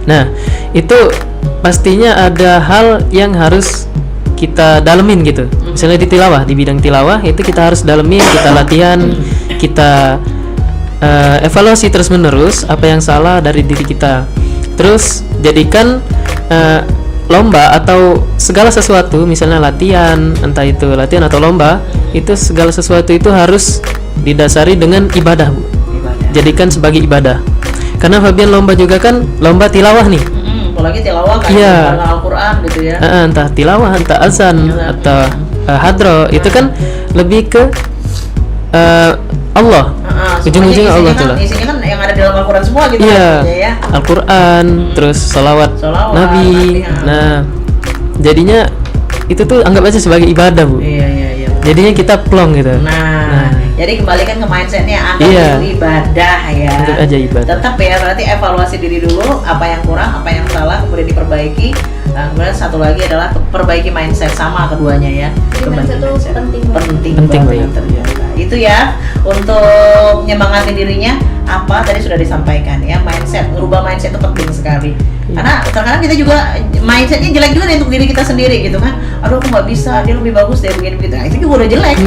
Speaker 4: Nah, itu pastinya ada hal yang harus kita dalemin gitu. Misalnya di tilawah, di bidang tilawah itu kita harus dalemin, kita latihan, kita evaluasi terus-menerus apa yang salah dari diri kita. Terus jadikan lomba atau segala sesuatu, misalnya latihan, entah itu latihan atau lomba, itu segala sesuatu itu harus didasari dengan ibadah, Bu. Jadikan sebagai ibadah. Karena Fabian lomba juga kan lomba tilawah nih.
Speaker 1: Apalagi tilawah kan
Speaker 4: Iya.
Speaker 1: Al-Quran gitu ya.
Speaker 4: Entah tilawah, entah azan, atau hadro, itu kan lebih ke Allah. Ujung-ujungnya Allah tuh lah.
Speaker 1: Isinya kan yang ada di dalam Al-Quran semua gitu
Speaker 4: Iya,
Speaker 1: ya.
Speaker 4: Al-Quran, terus salawat Nabi. Nah, jadinya itu tuh anggap aja sebagai ibadah, Bu.
Speaker 1: Iya.
Speaker 4: Jadinya kita plong gitu.
Speaker 1: Nah, jadi kembalikan ke mindsetnya, anggap
Speaker 4: Iya.
Speaker 1: itu ibadah ya.
Speaker 4: Anggap aja ibadah.
Speaker 1: Tetap ya, berarti evaluasi diri dulu, apa yang kurang, apa yang salah, kemudian diperbaiki. Nah, kemudian satu lagi adalah perbaiki mindset, sama keduanya ya.
Speaker 6: Jadi mindset itu penting banget.
Speaker 1: penting
Speaker 4: Penting
Speaker 1: banget
Speaker 4: banget.
Speaker 1: ternyata itu ya untuk nyemangatin dirinya. Apa tadi sudah disampaikan ya, mindset, merubah mindset itu penting sekali. Karena terkadang kita juga mindsetnya jelek juga nih untuk diri kita sendiri gitu kan. Aduh aku nggak bisa, dia lebih bagus dari begini begitu. Nah, itu juga udah jelek,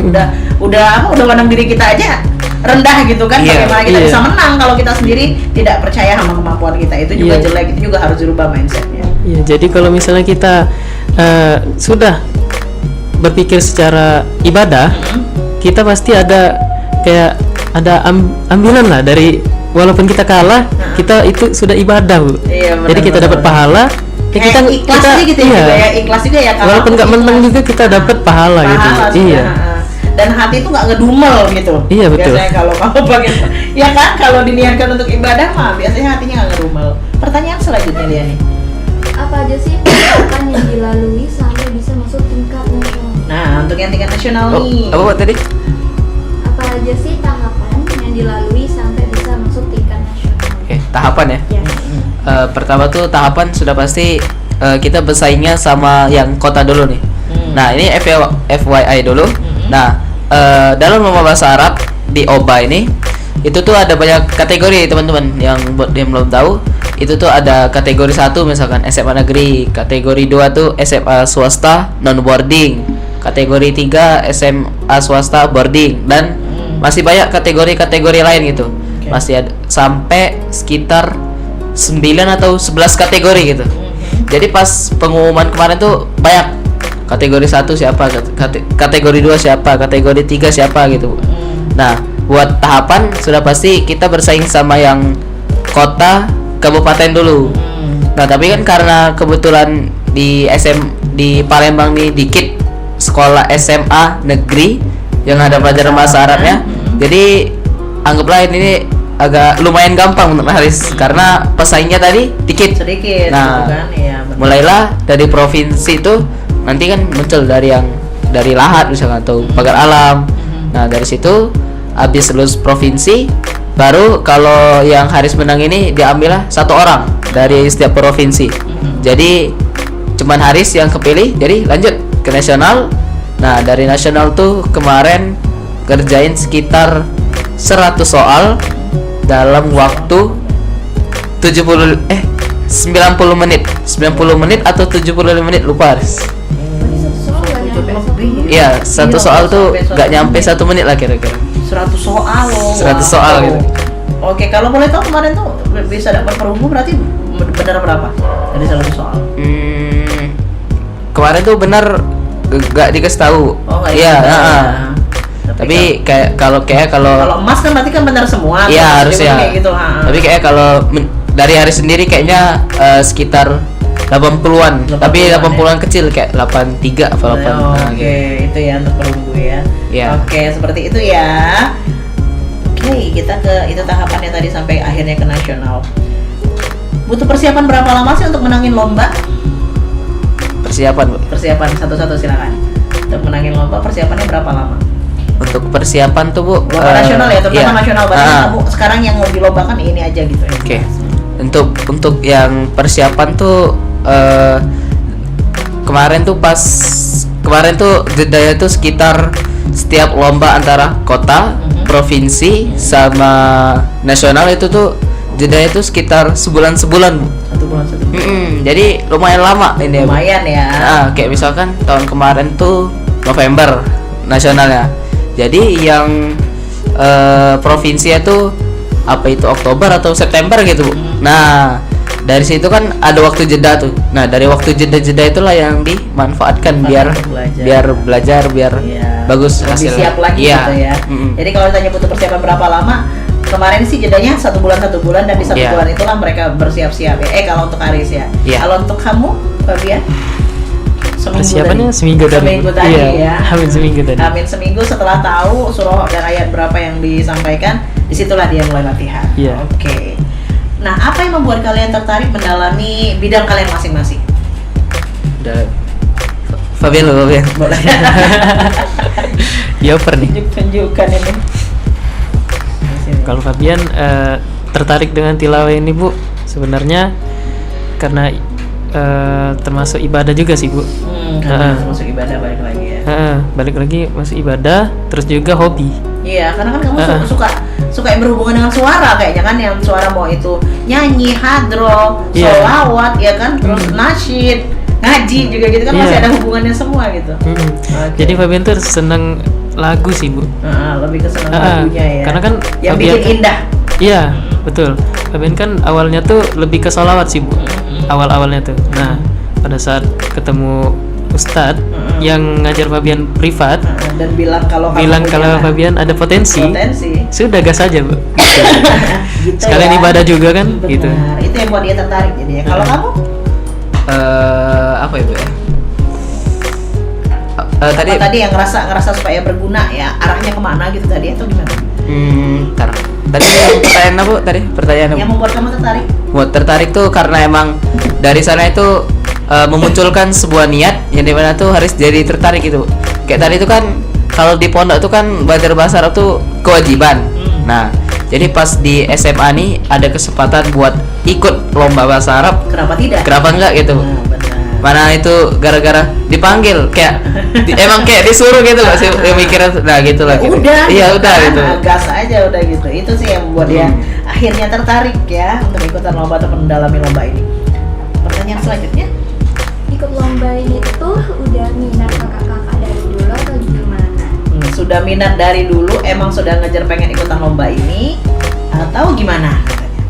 Speaker 1: udah pandang diri kita aja rendah gitu kan. Bagaimana kita bisa menang kalau kita sendiri tidak percaya sama kemampuan kita, itu juga jelek, itu juga harus dirubah mindsetnya.
Speaker 4: Iya, jadi kalau misalnya kita sudah berpikir secara ibadah, kita pasti ada kayak ada ambilan lah dari, walaupun kita kalah, kita itu sudah ibadah, Bu.
Speaker 1: Iya,
Speaker 4: jadi kita dapat pahala.
Speaker 1: Kita ikhlas juga gitu ya, ikhlas juga ya.
Speaker 4: Walaupun nggak menang juga kita dapat pahala gitu. Iya.
Speaker 1: Dan hati itu nggak ngedumel gitu.
Speaker 4: Iya, betul.
Speaker 1: Biasanya kalau pakai, ya kan, kalau diniatkan untuk ibadah mah biasanya hatinya nggak ngedumel. Pertanyaan selanjutnya dia nih.
Speaker 6: Apa aja sih tahapan yang dilalui sampai bisa masuk tingkat nasional?
Speaker 1: Nah, untuk yang tingkat nasional nih.
Speaker 5: Apa tadi?
Speaker 6: Apa aja sih tahapan yang dilalui sampai bisa masuk tingkat nasional?
Speaker 5: Oke, tahapan ya.
Speaker 6: Yes.
Speaker 5: Pertama tuh tahapan sudah pasti kita bersaingnya sama yang kota dulu nih. Nah, ini FYI dulu. Nah, dalam lomba bahasa Arab di OBA ini itu tuh ada banyak kategori teman-teman. Yang buat yang belum tahu, itu tuh ada kategori 1 misalkan SMA negeri, kategori 2 tuh SMA swasta non boarding, kategori 3 SMA swasta boarding, dan masih banyak kategori-kategori lain gitu. Masih ada sampai sekitar 9 atau 11 kategori gitu. Jadi pas pengumuman kemarin tuh banyak kategori 1 siapa, kategori 2 siapa, kategori 3 siapa gitu. Nah, buat tahapan sudah pasti kita bersaing sama yang kota, kabupaten dulu. Nah, tapi kan karena kebetulan di Palembang nih dikit sekolah SMA negeri yang ada pelajaran bahasa Arabnya. Jadi anggaplah ini agak lumayan gampang untuk Haris karena pesaingnya tadi sedikit. Nah,
Speaker 1: gitu kan? Ya,
Speaker 5: mulailah dari provinsi itu, nanti kan muncul dari Lahat misalkan atau Pagar Alam. Nah, dari situ habis lulus provinsi, baru kalau yang Haris menang ini diambillah 1 orang dari setiap provinsi. Jadi cuman Haris yang kepilih, jadi lanjut ke nasional. Nah, dari nasional tuh kemarin kerjain sekitar 100 soal dalam waktu 90 menit atau 75 menit, lupa Haris. Iya, 1 soal tuh gak nyampe 1 menit lah kira-kira.
Speaker 1: 100 soal loh.
Speaker 5: 100 soal gitu.
Speaker 1: Oke, kalau boleh tahu kemarin tuh bisa dapat perunggu berarti benar berapa dari 100 soal?
Speaker 5: Kemarin tuh benar gak dikasih tahu.
Speaker 1: Oh,
Speaker 5: iya,
Speaker 1: tapi
Speaker 5: kalau
Speaker 1: emas kan berarti kan benar semua.
Speaker 5: Iya, harusnya.
Speaker 1: Kayak gitu,
Speaker 5: tapi kayak kalau dari hari sendiri kayaknya sekitar 80-an. Tapi 80-an kecil kayak 83 atau 8.
Speaker 1: Oke, itu ya untuk perunggu ya.
Speaker 5: Iya.
Speaker 1: Oke, seperti itu ya. Oke, kita ke itu tahapannya tadi sampai akhirnya ke nasional. Butuh persiapan berapa lama sih untuk menangin lomba? Persiapan satu-satu silakan. Untuk menangin lomba persiapannya berapa lama?
Speaker 5: Untuk persiapan tuh, Bu,
Speaker 1: lomba nasional ya, terutama
Speaker 5: iya.
Speaker 1: nasional berarti kamu sekarang yang mau dilombakan ini aja gitu ya.
Speaker 5: Oke. Untuk yang persiapan tuh kemarin tuh jedanya tuh sekitar setiap lomba antara kota, provinsi sama nasional itu tuh jedanya tuh sekitar sebulan, Bu.
Speaker 1: 1 bulan.
Speaker 5: Jadi lumayan lama ini.
Speaker 1: Lumayan ya.
Speaker 5: Nah, kayak misalkan tahun kemarin tuh November nasionalnya. Jadi yang provinsinya tuh apa itu Oktober atau September gitu, Bu. Nah, dari situ kan ada waktu jeda tuh. Nah, dari waktu jeda itulah yang dimanfaatkan biar belajar biar bagus
Speaker 1: lebih
Speaker 5: hasilnya.
Speaker 1: siap lagi gitu ya. Jadi kalau ditanya butuh persiapan berapa lama, kemarin sih jedanya 1 bulan dan di 1 bulan itulah mereka bersiap-siap ya. Kalau untuk Haris ya. Kalau untuk kamu, Fabian?
Speaker 4: Persiapannya seminggu tadi
Speaker 1: ya.
Speaker 4: Hamin seminggu tadi.
Speaker 1: Hamin seminggu setelah tahu surah dan ayat berapa yang disampaikan, disitulah dia mulai latihan.
Speaker 4: Iya.
Speaker 1: Oke. Nah, apa yang membuat kalian tertarik mendalami bidang kalian masing-masing?
Speaker 5: Fabian.
Speaker 1: Boleh.
Speaker 4: Yoper nih.
Speaker 1: Tunjukkan ini.
Speaker 4: Kalau Fabian tertarik dengan tilawah ini, Bu, sebenarnya karena termasuk ibadah juga sih, Bu.
Speaker 1: Karena masuk ibadah balik lagi ya.
Speaker 4: Balik lagi masuk ibadah, terus juga hobi.
Speaker 1: Iya, karena kan kamu suka yang berhubungan dengan suara kayaknya kan, yang suara mau itu nyanyi, hadro,
Speaker 4: Iya.
Speaker 1: sholawat, ya kan, terus nasyid, ngaji juga gitu kan, masih
Speaker 4: Iya.
Speaker 1: ada hubungannya semua gitu. Oke.
Speaker 4: Jadi Fabian tuh seneng lagu sih Bu.
Speaker 1: Lebih ke senang lagunya ya.
Speaker 4: Karena kan
Speaker 1: yang
Speaker 4: Fabian
Speaker 1: bikin indah.
Speaker 4: Iya, betul. Fabian kan awalnya tuh lebih ke sholawat sih Bu. Awal-awalnya tuh. Nah, pada saat ketemu Ustadz yang ngajar Fabian privat,
Speaker 1: Dan bilang kalau
Speaker 4: Fabian ada potensi, sudah gas aja Bu.
Speaker 1: Gitu
Speaker 4: Sekalian
Speaker 1: ya.
Speaker 4: ibadah juga kan,
Speaker 1: Benar.
Speaker 4: gitu.
Speaker 1: Itu yang buat dia tertarik jadi ya. Kalau kamu
Speaker 5: Apa itu ya? Tadi
Speaker 1: tadi yang ngerasa supaya berguna ya, arahnya kemana gitu tadi atau gimana?
Speaker 5: ntar. Tadi yang pertanyaan apa? Tadi pertanyaan apa?
Speaker 1: Yang membuat kamu tertarik?
Speaker 5: Buat tertarik tuh karena emang dari sana itu memunculkan sebuah niat yang dimana tuh harus jadi tertarik gitu. Kayak tadi itu kan kalau di pondok tuh kan belajar bahasa Arab tuh kewajiban. Nah, jadi pas di SMA nih ada kesempatan buat ikut lomba bahasa Arab.
Speaker 1: Kenapa tidak?
Speaker 5: Kenapa enggak gitu?
Speaker 1: Nah, benar.
Speaker 5: Mana itu gara-gara dipanggil kayak emang kayak disuruh gitu gak sih mikirnya, nah gitu lah gitu.
Speaker 1: Udah,
Speaker 5: Iya
Speaker 1: gitu
Speaker 5: udah
Speaker 1: kan.
Speaker 5: gitu.
Speaker 1: Gas aja udah gitu. Itu sih yang membuat dia akhirnya tertarik ya untuk ikutan lomba atau mendalami lomba ini. Pertanyaan selanjutnya,
Speaker 6: Ikut lomba ini tuh udah minat kakak-kakak dari dulu atau gimana?
Speaker 1: sudah minat dari dulu, emang sudah ngejar pengen ikutan lomba ini atau gimana katanya?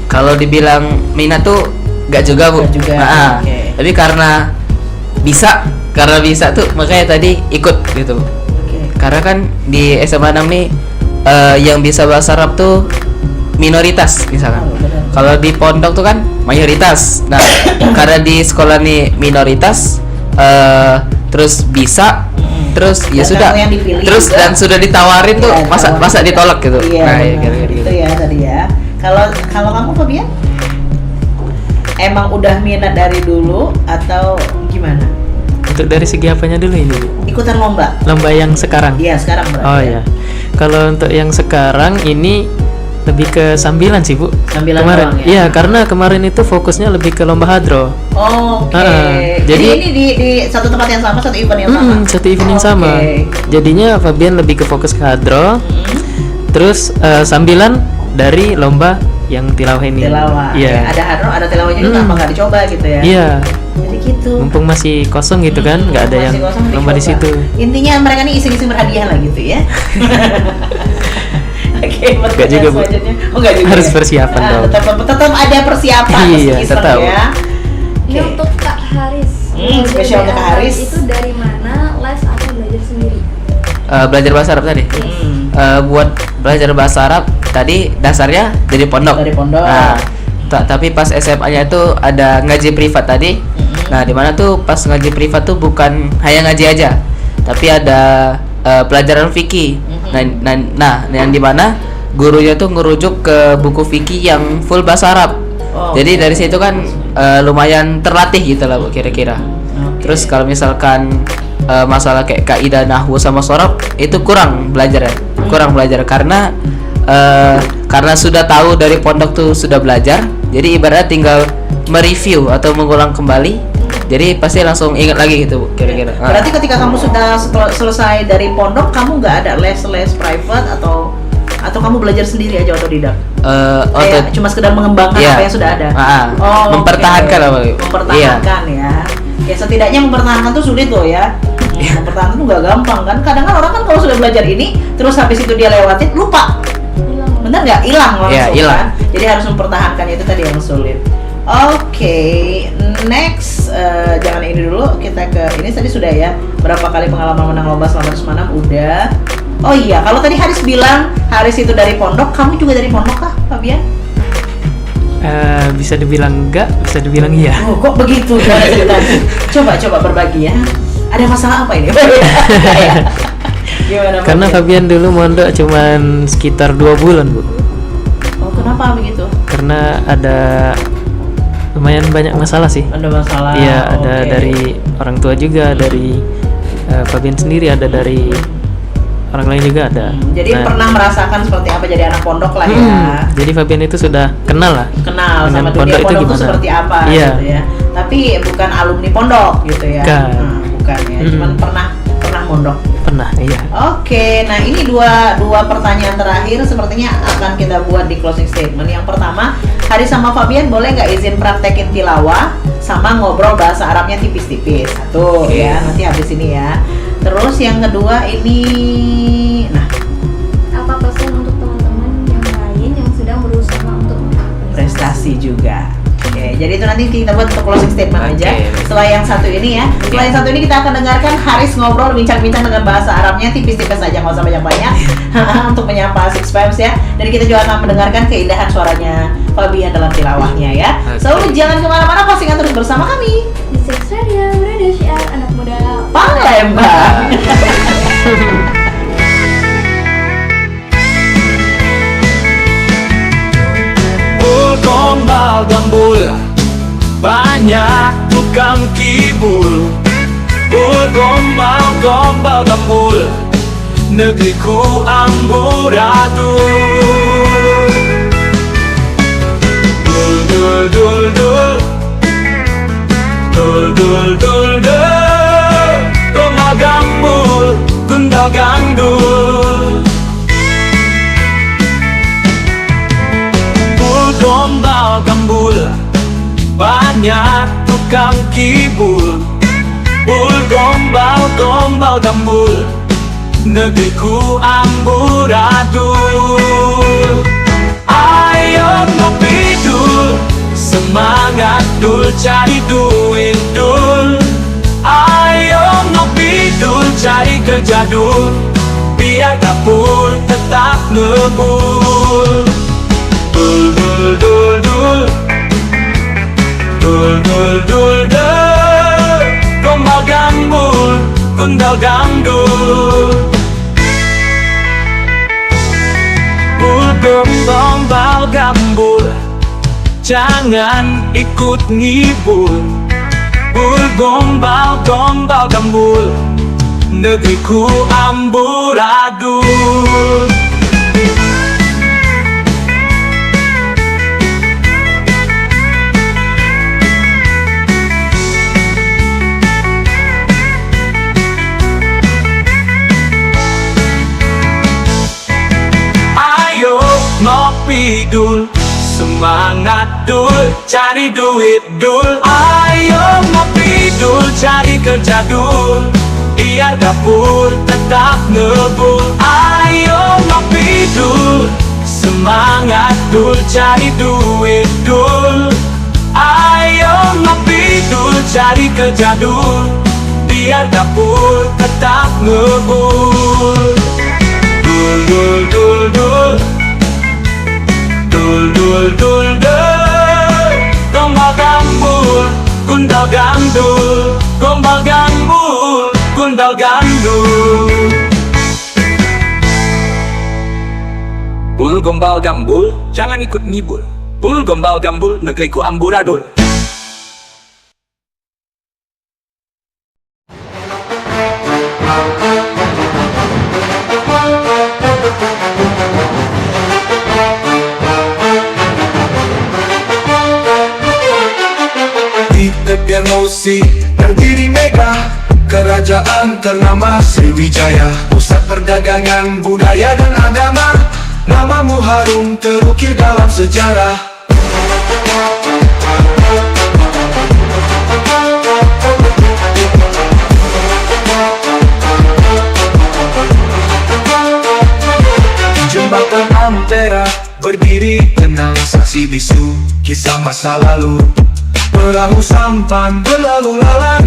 Speaker 5: Kalau dibilang minat tuh gak juga Bu.
Speaker 1: Nggak juga,
Speaker 5: Nah,
Speaker 1: oke.
Speaker 5: tapi karena bisa tuh makanya tadi ikut gitu.
Speaker 1: Oke.
Speaker 5: Karena kan di SMA 6 nih yang bisa bahasa Arab tuh minoritas misalkan.
Speaker 1: Oh, benar.
Speaker 5: Kalau di pondok tuh kan mayoritas. Nah, karena di sekolah nih minoritas terus bisa terus ya
Speaker 1: Dan
Speaker 5: sudah.
Speaker 1: kamu yang dipilih
Speaker 5: Terus
Speaker 1: juga.
Speaker 5: dan sudah ditawarin tuh
Speaker 1: Iya,
Speaker 5: masa
Speaker 1: ditawarin.
Speaker 5: ditolak gitu.
Speaker 1: Iya,
Speaker 5: Nah, ya,
Speaker 1: benar.
Speaker 5: kira-kira gitu.
Speaker 1: Itu ya tadi ya. Kalau kamu Fabian? Emang udah minat dari dulu atau gimana?
Speaker 4: Untuk dari segi apanya dulu ini Bu?
Speaker 1: Ikutan lomba?
Speaker 4: Lomba yang sekarang.
Speaker 1: Iya, sekarang berarti.
Speaker 4: Oh
Speaker 1: ya.
Speaker 4: ya. Kalau untuk yang sekarang ini lebih ke sambilan sih Bu.
Speaker 1: Sambilan
Speaker 4: kemarin.
Speaker 1: doang ya?
Speaker 4: Iya, karena kemarin itu fokusnya lebih ke lomba hadro.
Speaker 1: Oh, oke. Jadi
Speaker 4: jadi-
Speaker 1: ini di satu tempat yang sama, satu event yang sama.
Speaker 4: Satu event yang
Speaker 1: Oke.
Speaker 4: sama. Jadinya Fabian lebih ke fokus ke hadro. Terus sambilan dari lomba yang tilawah ini.
Speaker 1: Tilawah.
Speaker 4: Iya.
Speaker 1: Ya, ada hadro, ada tilawah juga, kenapa nggak dicoba gitu ya?
Speaker 4: Iya.
Speaker 1: Jadi gitu.
Speaker 4: Mumpung masih kosong gitu kan, nggak ada
Speaker 1: Masih
Speaker 4: yang
Speaker 1: kosong,
Speaker 4: lomba di
Speaker 1: dicoba.
Speaker 4: situ.
Speaker 1: Intinya mereka nih iseng-iseng berhadiah lah gitu ya. Oke,
Speaker 4: Nggak juga, Bu.
Speaker 1: selanjutnya. Oh, nggak juga.
Speaker 4: Harus
Speaker 1: ya?
Speaker 4: persiapan dong.
Speaker 1: Tetap ada persiapan
Speaker 4: Iya,
Speaker 1: meski iseng
Speaker 4: tetap.
Speaker 1: ya.
Speaker 6: Ini
Speaker 1: Oke.
Speaker 6: untuk Kak Haris. Belajar
Speaker 1: spesial untuk Kak
Speaker 6: bahasa
Speaker 1: Haris.
Speaker 6: Itu dari mana, les atau belajar sendiri?
Speaker 5: Belajar bahasa Arab tadi. Buat belajar bahasa Arab tadi dasarnya dari pondok.
Speaker 1: Dari pondok.
Speaker 5: Nah, tapi pas SMA-nya itu ada ngaji privat tadi. Nah, di mana tuh pas ngaji privat tuh bukan hanya ngaji aja, tapi ada pelajaran fikih. Nah, yang di mana gurunya tuh ngerujuk ke buku fikih yang full bahasa Arab.
Speaker 1: Oh,
Speaker 5: Jadi
Speaker 1: oke.
Speaker 5: dari situ kan lumayan terlatih gitu lah Bu, kira-kira.
Speaker 1: Oke.
Speaker 5: Terus kalau misalkan masalah kayak kaidah nahwu sama sorab itu kurang belajar ya, kurang belajar karena sudah tahu dari pondok tuh sudah belajar, jadi ibaratnya tinggal mereview atau mengulang kembali, jadi pasti langsung ingat lagi gitu Bu, kira-kira.
Speaker 1: Berarti ketika kamu sudah selesai dari pondok, kamu nggak ada les private atau kamu belajar sendiri aja otodidak? Kayak cuma sekedar mengembangkan
Speaker 5: Iya.
Speaker 1: apa yang sudah ada.
Speaker 5: Mempertahankan
Speaker 1: oke.
Speaker 5: apa?
Speaker 1: Mempertahankan ya. Ya setidaknya mempertahankan tuh sulit loh ya. Mempertahankan tuh nggak gampang kan. Kadang kan orang kan kalau sudah belajar ini, terus habis itu dia lewatin, lupa. Bener nggak? Hilang langsung
Speaker 5: Iya, hilang.
Speaker 1: kan. Jadi harus mempertahankan, itu tadi yang sulit. Oke, next jangan ini dulu, kita ke ini tadi sudah ya. Berapa kali pengalaman menang lomba selama semalam udah. Oh iya, kalau tadi Haris bilang Haris itu dari pondok, kamu juga dari pondok kah, Fabian?
Speaker 4: Bisa dibilang enggak, bisa dibilang iya.
Speaker 1: Oh, kok begitu? Gimana ceritanya? Coba berbagi ya. Ada masalah apa ini? Gimana?
Speaker 4: Karena
Speaker 1: Fabian?
Speaker 4: Fabian dulu mondok cuman sekitar 2 bulan Bu.
Speaker 1: Oh, kenapa begitu?
Speaker 4: Karena ada lumayan banyak masalah sih.
Speaker 1: Ada masalah.
Speaker 4: Iya, ada
Speaker 1: oke.
Speaker 4: dari orang tua juga, dari Fabian sendiri, ada dari orang lain juga ada.
Speaker 1: Jadi
Speaker 4: Nah,
Speaker 1: pernah merasakan seperti apa jadi anak pondok lah ya.
Speaker 4: jadi Fabian itu sudah kenal lah.
Speaker 1: Kenal
Speaker 4: dengan
Speaker 1: sama dunia
Speaker 4: pondok itu
Speaker 1: pondok itu
Speaker 4: gimana.
Speaker 1: seperti apa
Speaker 4: Iya.
Speaker 1: gitu ya. Tapi bukan alumni pondok gitu ya.
Speaker 4: Bukan.
Speaker 1: Bukan ya.
Speaker 4: Mm-mm.
Speaker 1: Cuman pernah mondok?
Speaker 4: Pernah, iya.
Speaker 1: Oke, nah ini dua pertanyaan terakhir sepertinya akan kita buat di closing statement. Yang pertama, Haris sama Fabian boleh nggak izin praktekin tilawah sama ngobrol bahasa Arabnya tipis-tipis? Satu ya, nanti habis ini ya. Terus yang kedua ini, nah
Speaker 6: Apa pesan untuk teman-teman yang lain yang sedang berusaha untuk mengupgrade
Speaker 1: prestasi juga. Oke, jadi itu nanti kita buat untuk closing statement aja. Setelah yang satu ini ya, setelah yang satu ini kita akan dengarkan Haris ngobrol bincang-bincang dengan bahasa Arabnya tipis-tipis saja, nggak usah banyak-banyak untuk menyapa Six Fams ya. Dan kita juga akan mendengarkan keindahan suaranya Fabian dalam tilawahnya ya. So jangan kemana-mana, pastikan terus bersama kami
Speaker 6: di Six Radio, Radio Syiar Anak Muda
Speaker 1: Palembang.
Speaker 8: Gombal gambul, banyak tukang kibul. Gombal gambul, negeriku amburadul. Dul dul dul dul, dul dul dul dul, gombal gambul, gundal gandul. Gombal gambul, banyak tukang kibul. Gombal gambul, negeriku amburadul. Ayo ngopi dul, semangat dul, cari duit dul. Ayo ngopi dul, cari kerja dul, biar dapur tetap ngebul. Dul dul dul dul, dul dul dul dul, gombal gambul, gundal gandul. Gombal gambul, jangan ikut ngibul. Gombal gambul, negeriku amburadul. Ngopi dul, semangat dul, cari duit dul. Ayo ngopi dul, cari kerja dul, biar dapur tetap ngebul. Ayo ngopi dul, semangat dul, cari duit dul. Ayo ngopi dul, cari kerja dul, biar dapur tetap ngebul. Dul dul dul dul, dul dul dul dul, gombal gambul, gundal gandul. Gombal gambul, gundal gandul. Bul gombal gambul, jangan ikut ngibul. Bul gombal gambul, negeriku amburadul.
Speaker 9: Tepian Mosi berdiri megah, kerajaan ternama Sriwijaya, pusat perdagangan, budaya dan agama. Namamu harum terukir dalam sejarah. Jembatan Ampera berdiri tenang, saksi bisu kisah masa lalu. Perahu sampan berlalu lalang,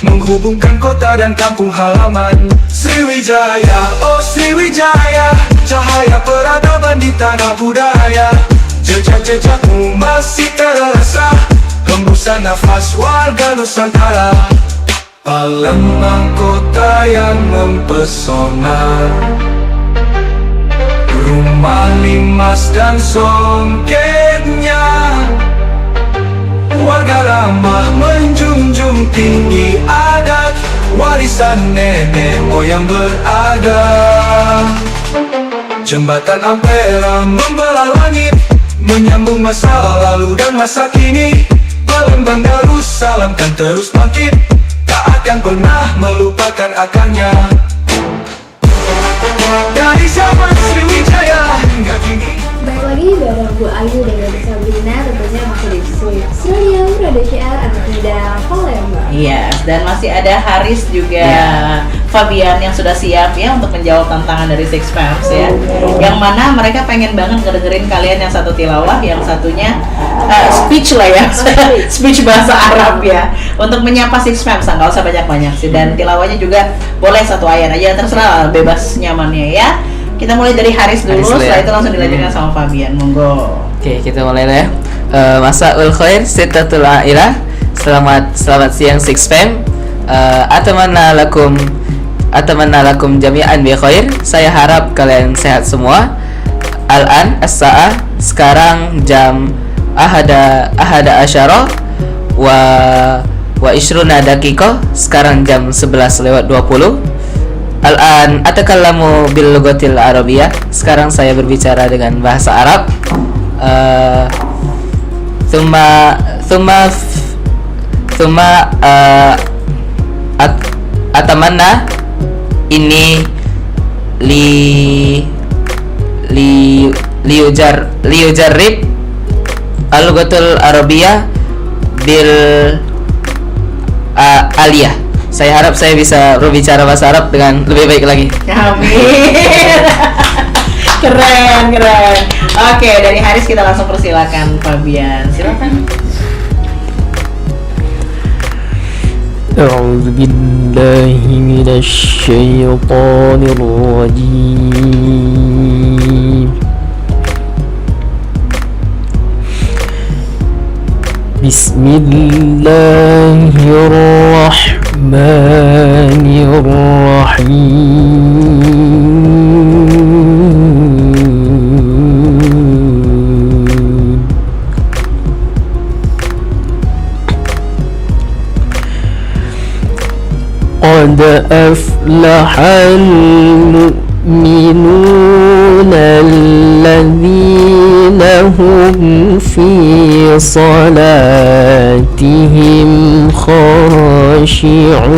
Speaker 9: menghubungkan kota dan kampung halaman. Sriwijaya, oh Sriwijaya, cahaya peradaban di tanah budaya. Jejak-jejakmu masih terasa, hembusan nafas warga Nusantara. Palembang kota yang mempesona, rumah limas dan songketnya. Warga ramah menjunjung tinggi adat, warisan nenek moyang berada. Jembatan Ampera membelah langit, menyambung masa lalu dan masa kini. Palembang Darussalam kan terus bangkit, tak akan pernah melupakan akarnya. Dari zaman Sriwijaya hingga kini.
Speaker 6: Baik lagi bareng Bu Ayu dan Gadis Sabrina, tentunya masih di Sweet Studio Radio CR anak muda Palembang.
Speaker 1: Yes, dan masih ada Haris juga, Fabian yang sudah siap ya untuk menjawab tantangan dari Six Fams ya. Yang mana mereka pengen banget ngedengerin kalian yang satu tilawah, yang satunya speech lah ya, speech bahasa Arab ya. Untuk menyapa Six Fams, nggak usah banyak-banyak sih. Dan tilawahnya juga boleh satu ayat aja, terserah bebas nyamannya ya. Kita mulai dari Haris dulu, setelah itu langsung dilanjutkan sama Fabian. Monggo.
Speaker 5: Oke, kita mulai lah ya. Masaul khair, sitatul ailah. Selamat siang Six Fam. Atamanna lakum jami'an bi khair. Saya harap kalian sehat semua. Al-an as-sa'ah, sekarang jam ahada asyara wa ishruna daqiqah, sekarang jam 11:20. Al-an atakallamu bil lughatil arabiyyah, sekarang saya berbicara dengan bahasa Arab. Thumma atamanna ini liujarrib al-lughatul arabiyyah bil aliyah. Saya harap saya bisa berbicara bahasa Arab dengan lebih baik lagi.
Speaker 1: Amin. Keren. Oke, dari Haris kita langsung persilakan Fabian. Silakan.
Speaker 4: A'udzu billahi minasy syaithanir rajim. Bismillahirrahmanirrahim. Qad aflahal mu'minun alladzina hum fi salatihim khashi'un.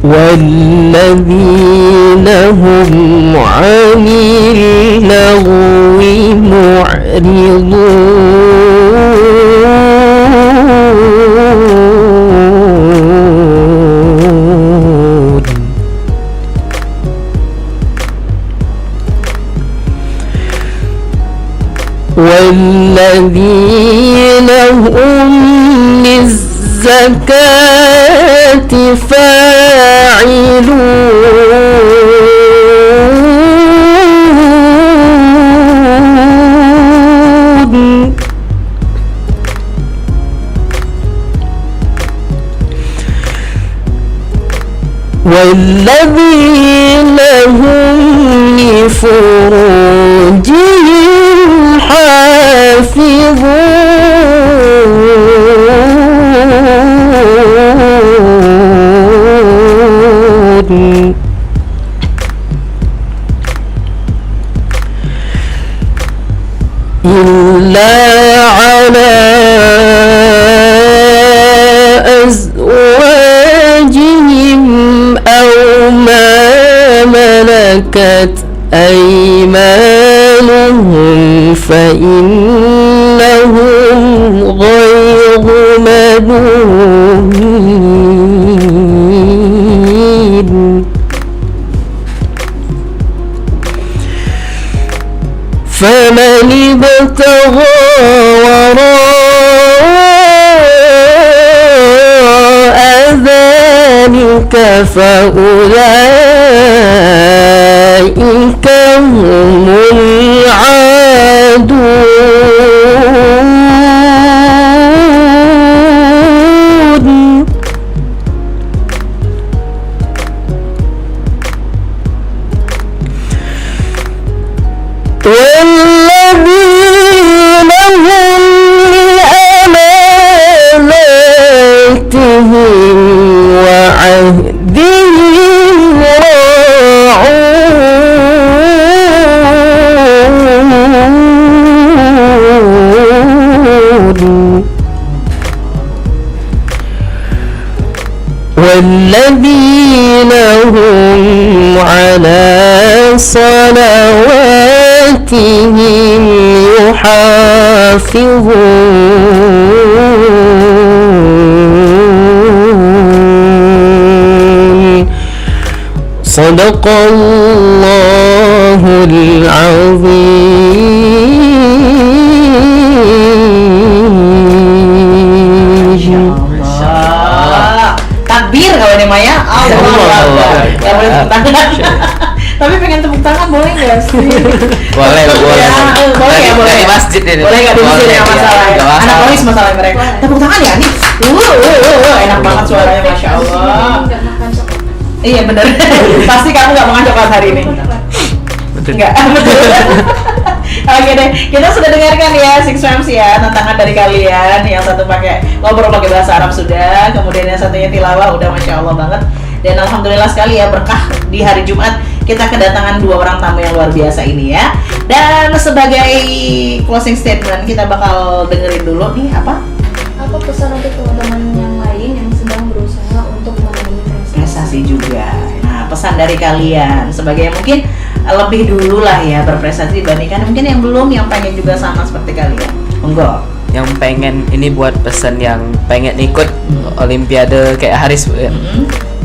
Speaker 4: والذين هم عن اللغو معرضون. والذين هم للزكاة فاعلون. والذين هم لفروجهم حافظون. إلا على أزواجهم أو ما ملكت أيمانهم فإنهم غير ملومين. فمن ابتغى وراء ذلك فأولئك هم العادون. والذين هم لأماناتهم وعهدهم راعون. صلاتهم يحافظون صدق الله العظيم.
Speaker 1: Allah. Takbir kalau nih Maya. Allah Akbar. Nggak boleh tepuk tangan. Tapi pengen tepuk tangan boleh nggak sih?
Speaker 5: Boleh.
Speaker 1: Ya, boleh ya, boleh.
Speaker 5: Dari masjid ini.
Speaker 1: Boleh nggak di masjid ya masalah ya? Anak polis masalah mereka. Tepuk tangan ya nih. Enak banget suaranya, masya Allah.
Speaker 6: Nggak makan coklat.
Speaker 1: Iya bener. Pasti kamu nggak makan coklat hari ini. Enggak, betul. Oke deh, kita sudah dengarkan ya Six Femmes ya, tantangan dari kalian. Yang satu ngobrol pakai bahasa Arab sudah, kemudian yang satunya tilawah udah, masya Allah banget. Dan alhamdulillah sekali ya, berkah di hari Jumat kita kedatangan 2 orang tamu yang luar biasa ini ya. Dan sebagai closing statement kita bakal dengerin dulu nih apa
Speaker 6: pesan untuk teman-teman yang lain yang sedang berusaha untuk memenuhi
Speaker 1: prestasi juga. Nah, pesan dari kalian sebagai yang mungkin lebih dulu lah ya berprestasi dibandingkan mungkin yang belum, yang pengen juga sama seperti kalian. Monggo.
Speaker 5: Yang pengen, ini buat pesan yang pengen ikut Olimpiade kayak Haris Bu, ya.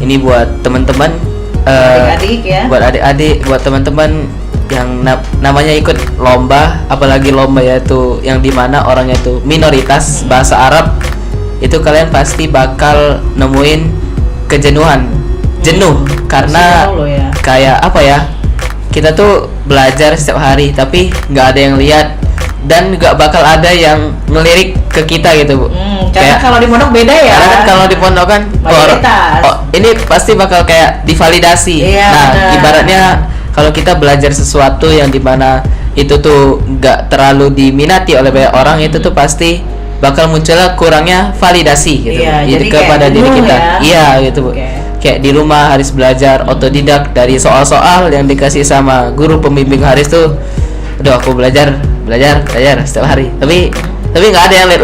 Speaker 5: Ini buat teman-teman,
Speaker 1: Adik-adik ya.
Speaker 5: buat adik-adik, buat teman-teman yang namanya ikut lomba, apalagi lomba yaitu yang dimana orangnya itu minoritas bahasa Arab, itu kalian pasti bakal nemuin kejenuhan, jenuh karena
Speaker 1: Pasti tahu loh ya.
Speaker 5: kayak apa ya, kita tuh belajar setiap hari tapi nggak ada yang lihat dan nggak bakal ada yang ngelirik ke kita gitu Bu.
Speaker 1: Karena
Speaker 5: Kayak-
Speaker 1: kalau di pondok beda ya.
Speaker 5: karena kan kalau di pondok kan
Speaker 1: Mayoritas.
Speaker 5: ini pasti bakal kayak divalidasi.
Speaker 1: Iya,
Speaker 5: Nah,
Speaker 1: benar.
Speaker 5: ibaratnya kalau kita belajar sesuatu yang dimana itu tuh nggak terlalu diminati oleh banyak orang, itu tuh pasti bakal munculnya kurangnya validasi gitu.
Speaker 1: Iya,
Speaker 5: Jadi
Speaker 1: jadi
Speaker 5: kepada
Speaker 1: kayak
Speaker 5: diri
Speaker 1: bingung
Speaker 5: kita.
Speaker 1: ya.
Speaker 5: Iya gitu Bu.
Speaker 1: Oke.
Speaker 5: Kayak di rumah Haris belajar otodidak dari soal-soal yang dikasih sama guru pembimbing Haris tuh. Aduh, aku belajar setiap hari. Tapi nggak ada yang lihat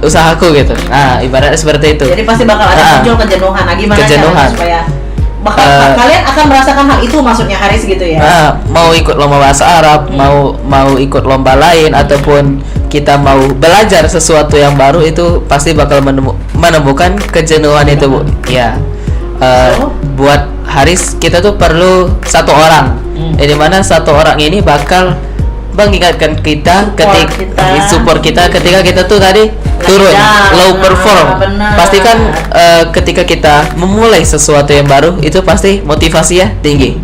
Speaker 5: usahaku gitu. Nah, ibaratnya seperti itu.
Speaker 1: Jadi pasti bakal ada muncul kejenuhan. Nah, gimana
Speaker 5: Kejenuhan.
Speaker 1: caranya supaya kalian akan merasakan hal itu, maksudnya Haris gitu ya.
Speaker 5: Mau ikut lomba bahasa Arab, mau ikut lomba lain ataupun kita mau belajar sesuatu yang baru, itu pasti bakal menemukan kejenuhan itu Bu. Ya. Buat Haris kita tuh perlu satu orang. Di mana satu orang ini bakal mengingatkan kita support kita ketika kita tuh tadi turun low perform.
Speaker 1: Benar.
Speaker 5: Pasti kan ketika kita memulai sesuatu yang baru itu pasti motivasinya tinggi.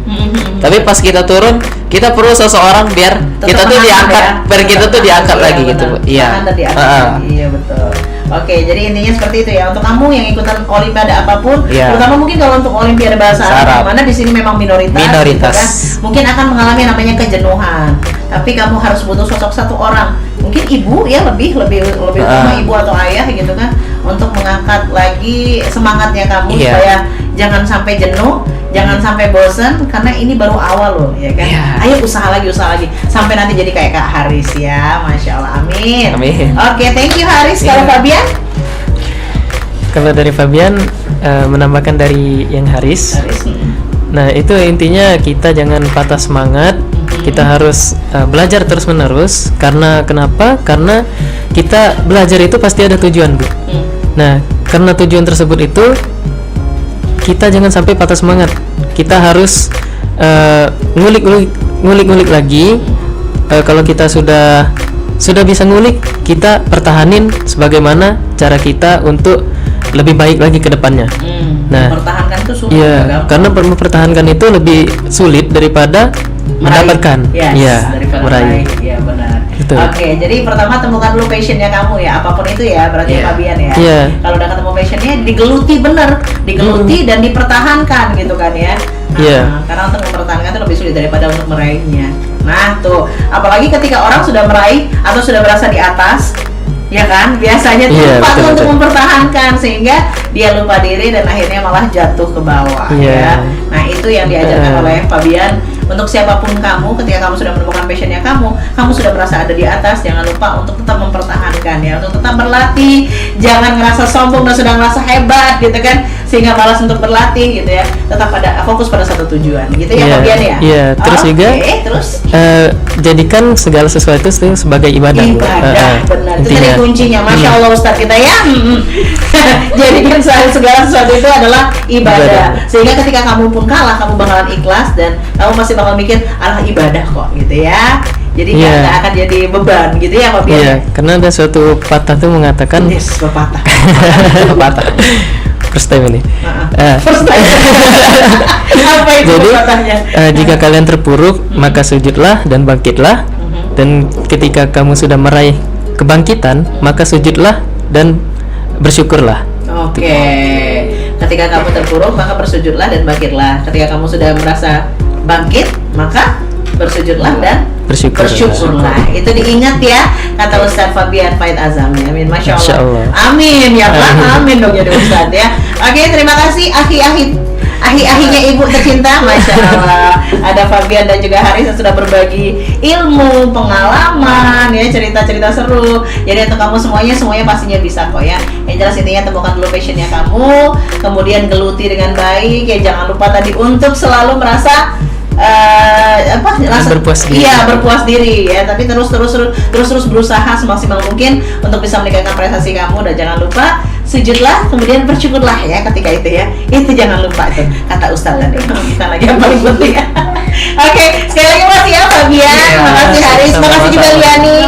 Speaker 5: Tapi pas kita turun, kita perlu seseorang biar
Speaker 1: Tetap
Speaker 5: kita tuh
Speaker 1: mengangkat
Speaker 5: diangkat,
Speaker 1: ya.
Speaker 5: biar kita tuh diangkat
Speaker 1: Iya,
Speaker 5: lagi
Speaker 1: benar.
Speaker 5: gitu Bu. Iya.
Speaker 1: Tahan dan diangkat lagi. Iya betul. Oke, jadi intinya seperti itu ya, untuk kamu yang ikutan olimpiade apapun,
Speaker 5: Iya.
Speaker 1: terutama mungkin kalau untuk olimpiade bahasa Arab, mana di sini memang minoritas,
Speaker 5: Minoritas.
Speaker 1: gitu kan, mungkin akan mengalami namanya kejenuhan. Tapi kamu harus butuh sosok satu orang, mungkin ibu ya, lebih utama ibu atau ayah gitu kan, untuk mengangkat lagi semangatnya kamu
Speaker 5: Iya.
Speaker 1: supaya jangan sampai jenuh, jangan sampai bosen, karena ini baru awal loh ya kan.
Speaker 5: Iya.
Speaker 1: Ayo usaha lagi sampai nanti jadi kayak Kak Haris ya, masya Allah, amin.
Speaker 5: Amin.
Speaker 1: Oke, thank you Haris. Kalau Fabian?
Speaker 4: Kalau dari Fabian menambahkan dari yang Haris. Nah, itu intinya kita jangan patah semangat. Kita harus belajar terus-menerus. Karena kenapa? Karena kita belajar itu pasti ada tujuan, Bu. Nah, karena tujuan tersebut itu kita jangan sampai patah semangat. Kita harus ngulik-ngulik lagi. Kalau kita sudah bisa ngulik, kita pertahanin sebagaimana cara kita untuk lebih baik lagi ke depannya. Nah,
Speaker 1: Mempertahankan itu sulit.
Speaker 4: iya,
Speaker 1: gampang.
Speaker 4: karena mempertahankan itu lebih sulit daripada mendapatkan.
Speaker 1: Yes,
Speaker 4: Iya,
Speaker 1: daripada
Speaker 4: meraih.
Speaker 1: meraih. Iya, benar.
Speaker 4: Betul.
Speaker 1: Oke, jadi pertama temukan dulu passionnya kamu ya, apapun itu ya, berarti
Speaker 5: Iya.
Speaker 1: Fabian ya.
Speaker 4: Iya.
Speaker 1: Kalau udah ketemu passionnya, digeluti bener, digeluti dan dipertahankan gitu kan ya. Nah,
Speaker 4: Iya.
Speaker 1: karena untuk mempertahankan itu lebih sulit daripada untuk meraihnya. Nah tuh, apalagi ketika orang sudah meraih atau sudah berasa di atas, ya kan, biasanya tuh
Speaker 4: Iya,
Speaker 1: lupa tuh
Speaker 4: betul,
Speaker 1: untuk
Speaker 4: betul.
Speaker 1: mempertahankan, sehingga dia lupa diri dan akhirnya malah jatuh ke bawah
Speaker 4: Iya.
Speaker 1: ya. Nah itu yang diajarkan oleh Fabian untuk siapapun kamu, ketika kamu sudah menemukan passionnya kamu sudah merasa ada di atas, jangan lupa untuk tetap mempertahankan ya, untuk tetap berlatih, jangan ngerasa sombong dan sudah ngerasa hebat gitu kan, sehingga malas untuk berlatih gitu ya, tetap fokus pada satu tujuan gitu ya, Fabian ya.
Speaker 4: Iya, terus juga
Speaker 1: terus
Speaker 4: jadikan segala sesuatu itu sebagai ibadah.
Speaker 1: Benar, itu tadi kuncinya, Masya Allah Ustadz kita ya. Jadikan segala sesuatu itu adalah ibadah. Sehingga ketika kamu pun kalah, kamu bakalan ikhlas dan kamu masih bakal mikir, alah ibadah kok gitu ya. Jadi nggak akan jadi beban gitu ya, Pak Bian.
Speaker 4: Iya, karena ada suatu pepatah tuh mengatakan
Speaker 1: pepatah.
Speaker 4: Pepatah. First time ini.
Speaker 1: First time. Apa itu
Speaker 4: jadi,
Speaker 1: pepatahnya?
Speaker 4: Jika kalian terpuruk, maka sujudlah dan bangkitlah. Dan ketika kamu sudah meraih kebangkitan, maka sujudlah dan bersyukurlah.
Speaker 1: Oke. Ketika kamu terpuruk, maka bersujudlah dan bangkitlah. Ketika kamu sudah merasa bangkit, maka bersujudlah dan bersyukurlah. Itu diingat ya, kata Ustaz Fabian Faid Azami. Amin, Masya Allah. Amin ya Allah, amin dong jadi Ustaz ya. Oke, terima kasih ahi-ahinya ibu tercinta, Masya Allah. Ada Fabian dan juga Haris yang sudah berbagi ilmu, pengalaman ya, cerita-cerita seru. Jadi untuk kamu semuanya pastinya bisa kok ya. Yang jelas intinya temukan dulu passionnya kamu, kemudian geluti dengan baik ya. Jangan lupa tadi untuk selalu merasa
Speaker 4: berpuas diri.
Speaker 1: Iya, berpuas diri ya, tapi terus berusaha semaksimal mungkin untuk bisa meningkatkan prestasi kamu. Dan jangan lupa sujudlah kemudian bersyukurlah ya ketika itu ya. Itu jangan lupa tuh kata Ustadz tadi. Kita lagi yang paling penting. Oke, sekali lagi makasih ya Fabian, makasih Haris, makasih juga Liani.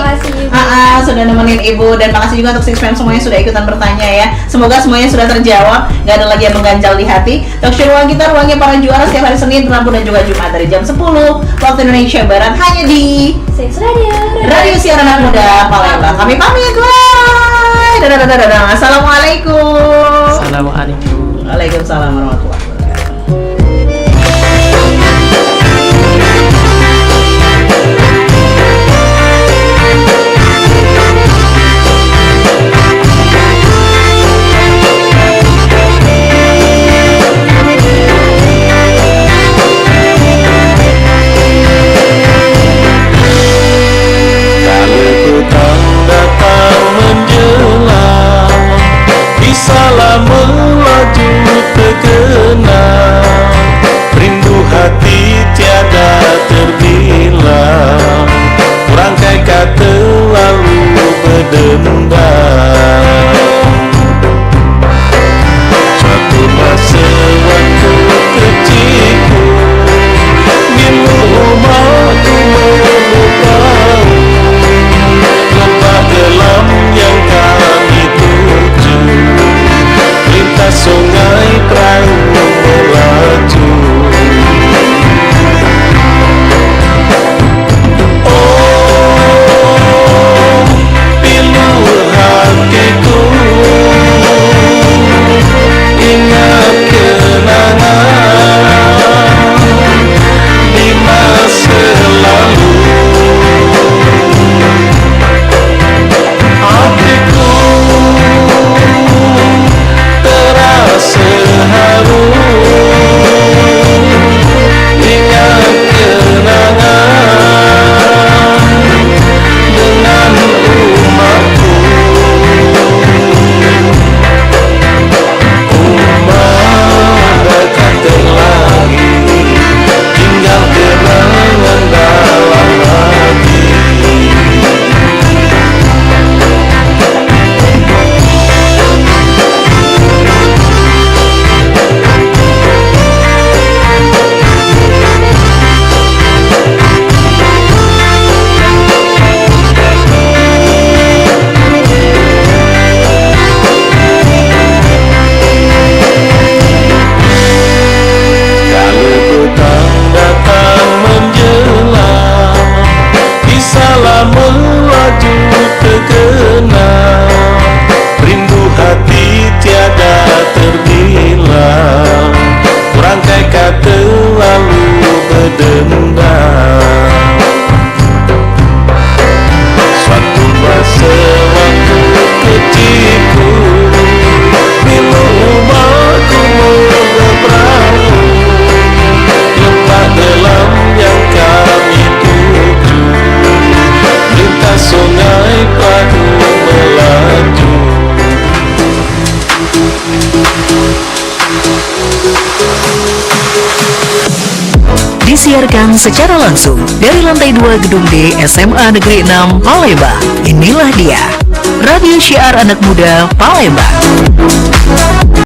Speaker 1: Sudah nemenin ibu, dan makasih juga untuk Six Fam semuanya sudah ikutan bertanya ya. Semoga semuanya sudah terjawab, nggak ada lagi yang mengganjal di hati. Talkshow Ruang Kita, ruangnya para juara setiap hari Senin, Rabu dan juga Jumat dari jam 10 waktu Indonesia Barat hanya di
Speaker 6: Six Radio
Speaker 1: Siaran Anak Muda Palembang. Kami pamit, bye. Dadah. Assalamualaikum.
Speaker 4: Assalamualaikum.
Speaker 1: Waalaikumsalam warahmatullahi wabarakatuh.
Speaker 7: Salah melaju terkenal.
Speaker 10: Disiarkan secara langsung dari lantai 2 Gedung D SMA Negeri 6 Palembang. Inilah dia, Radio Syiar Anak Muda Palembang.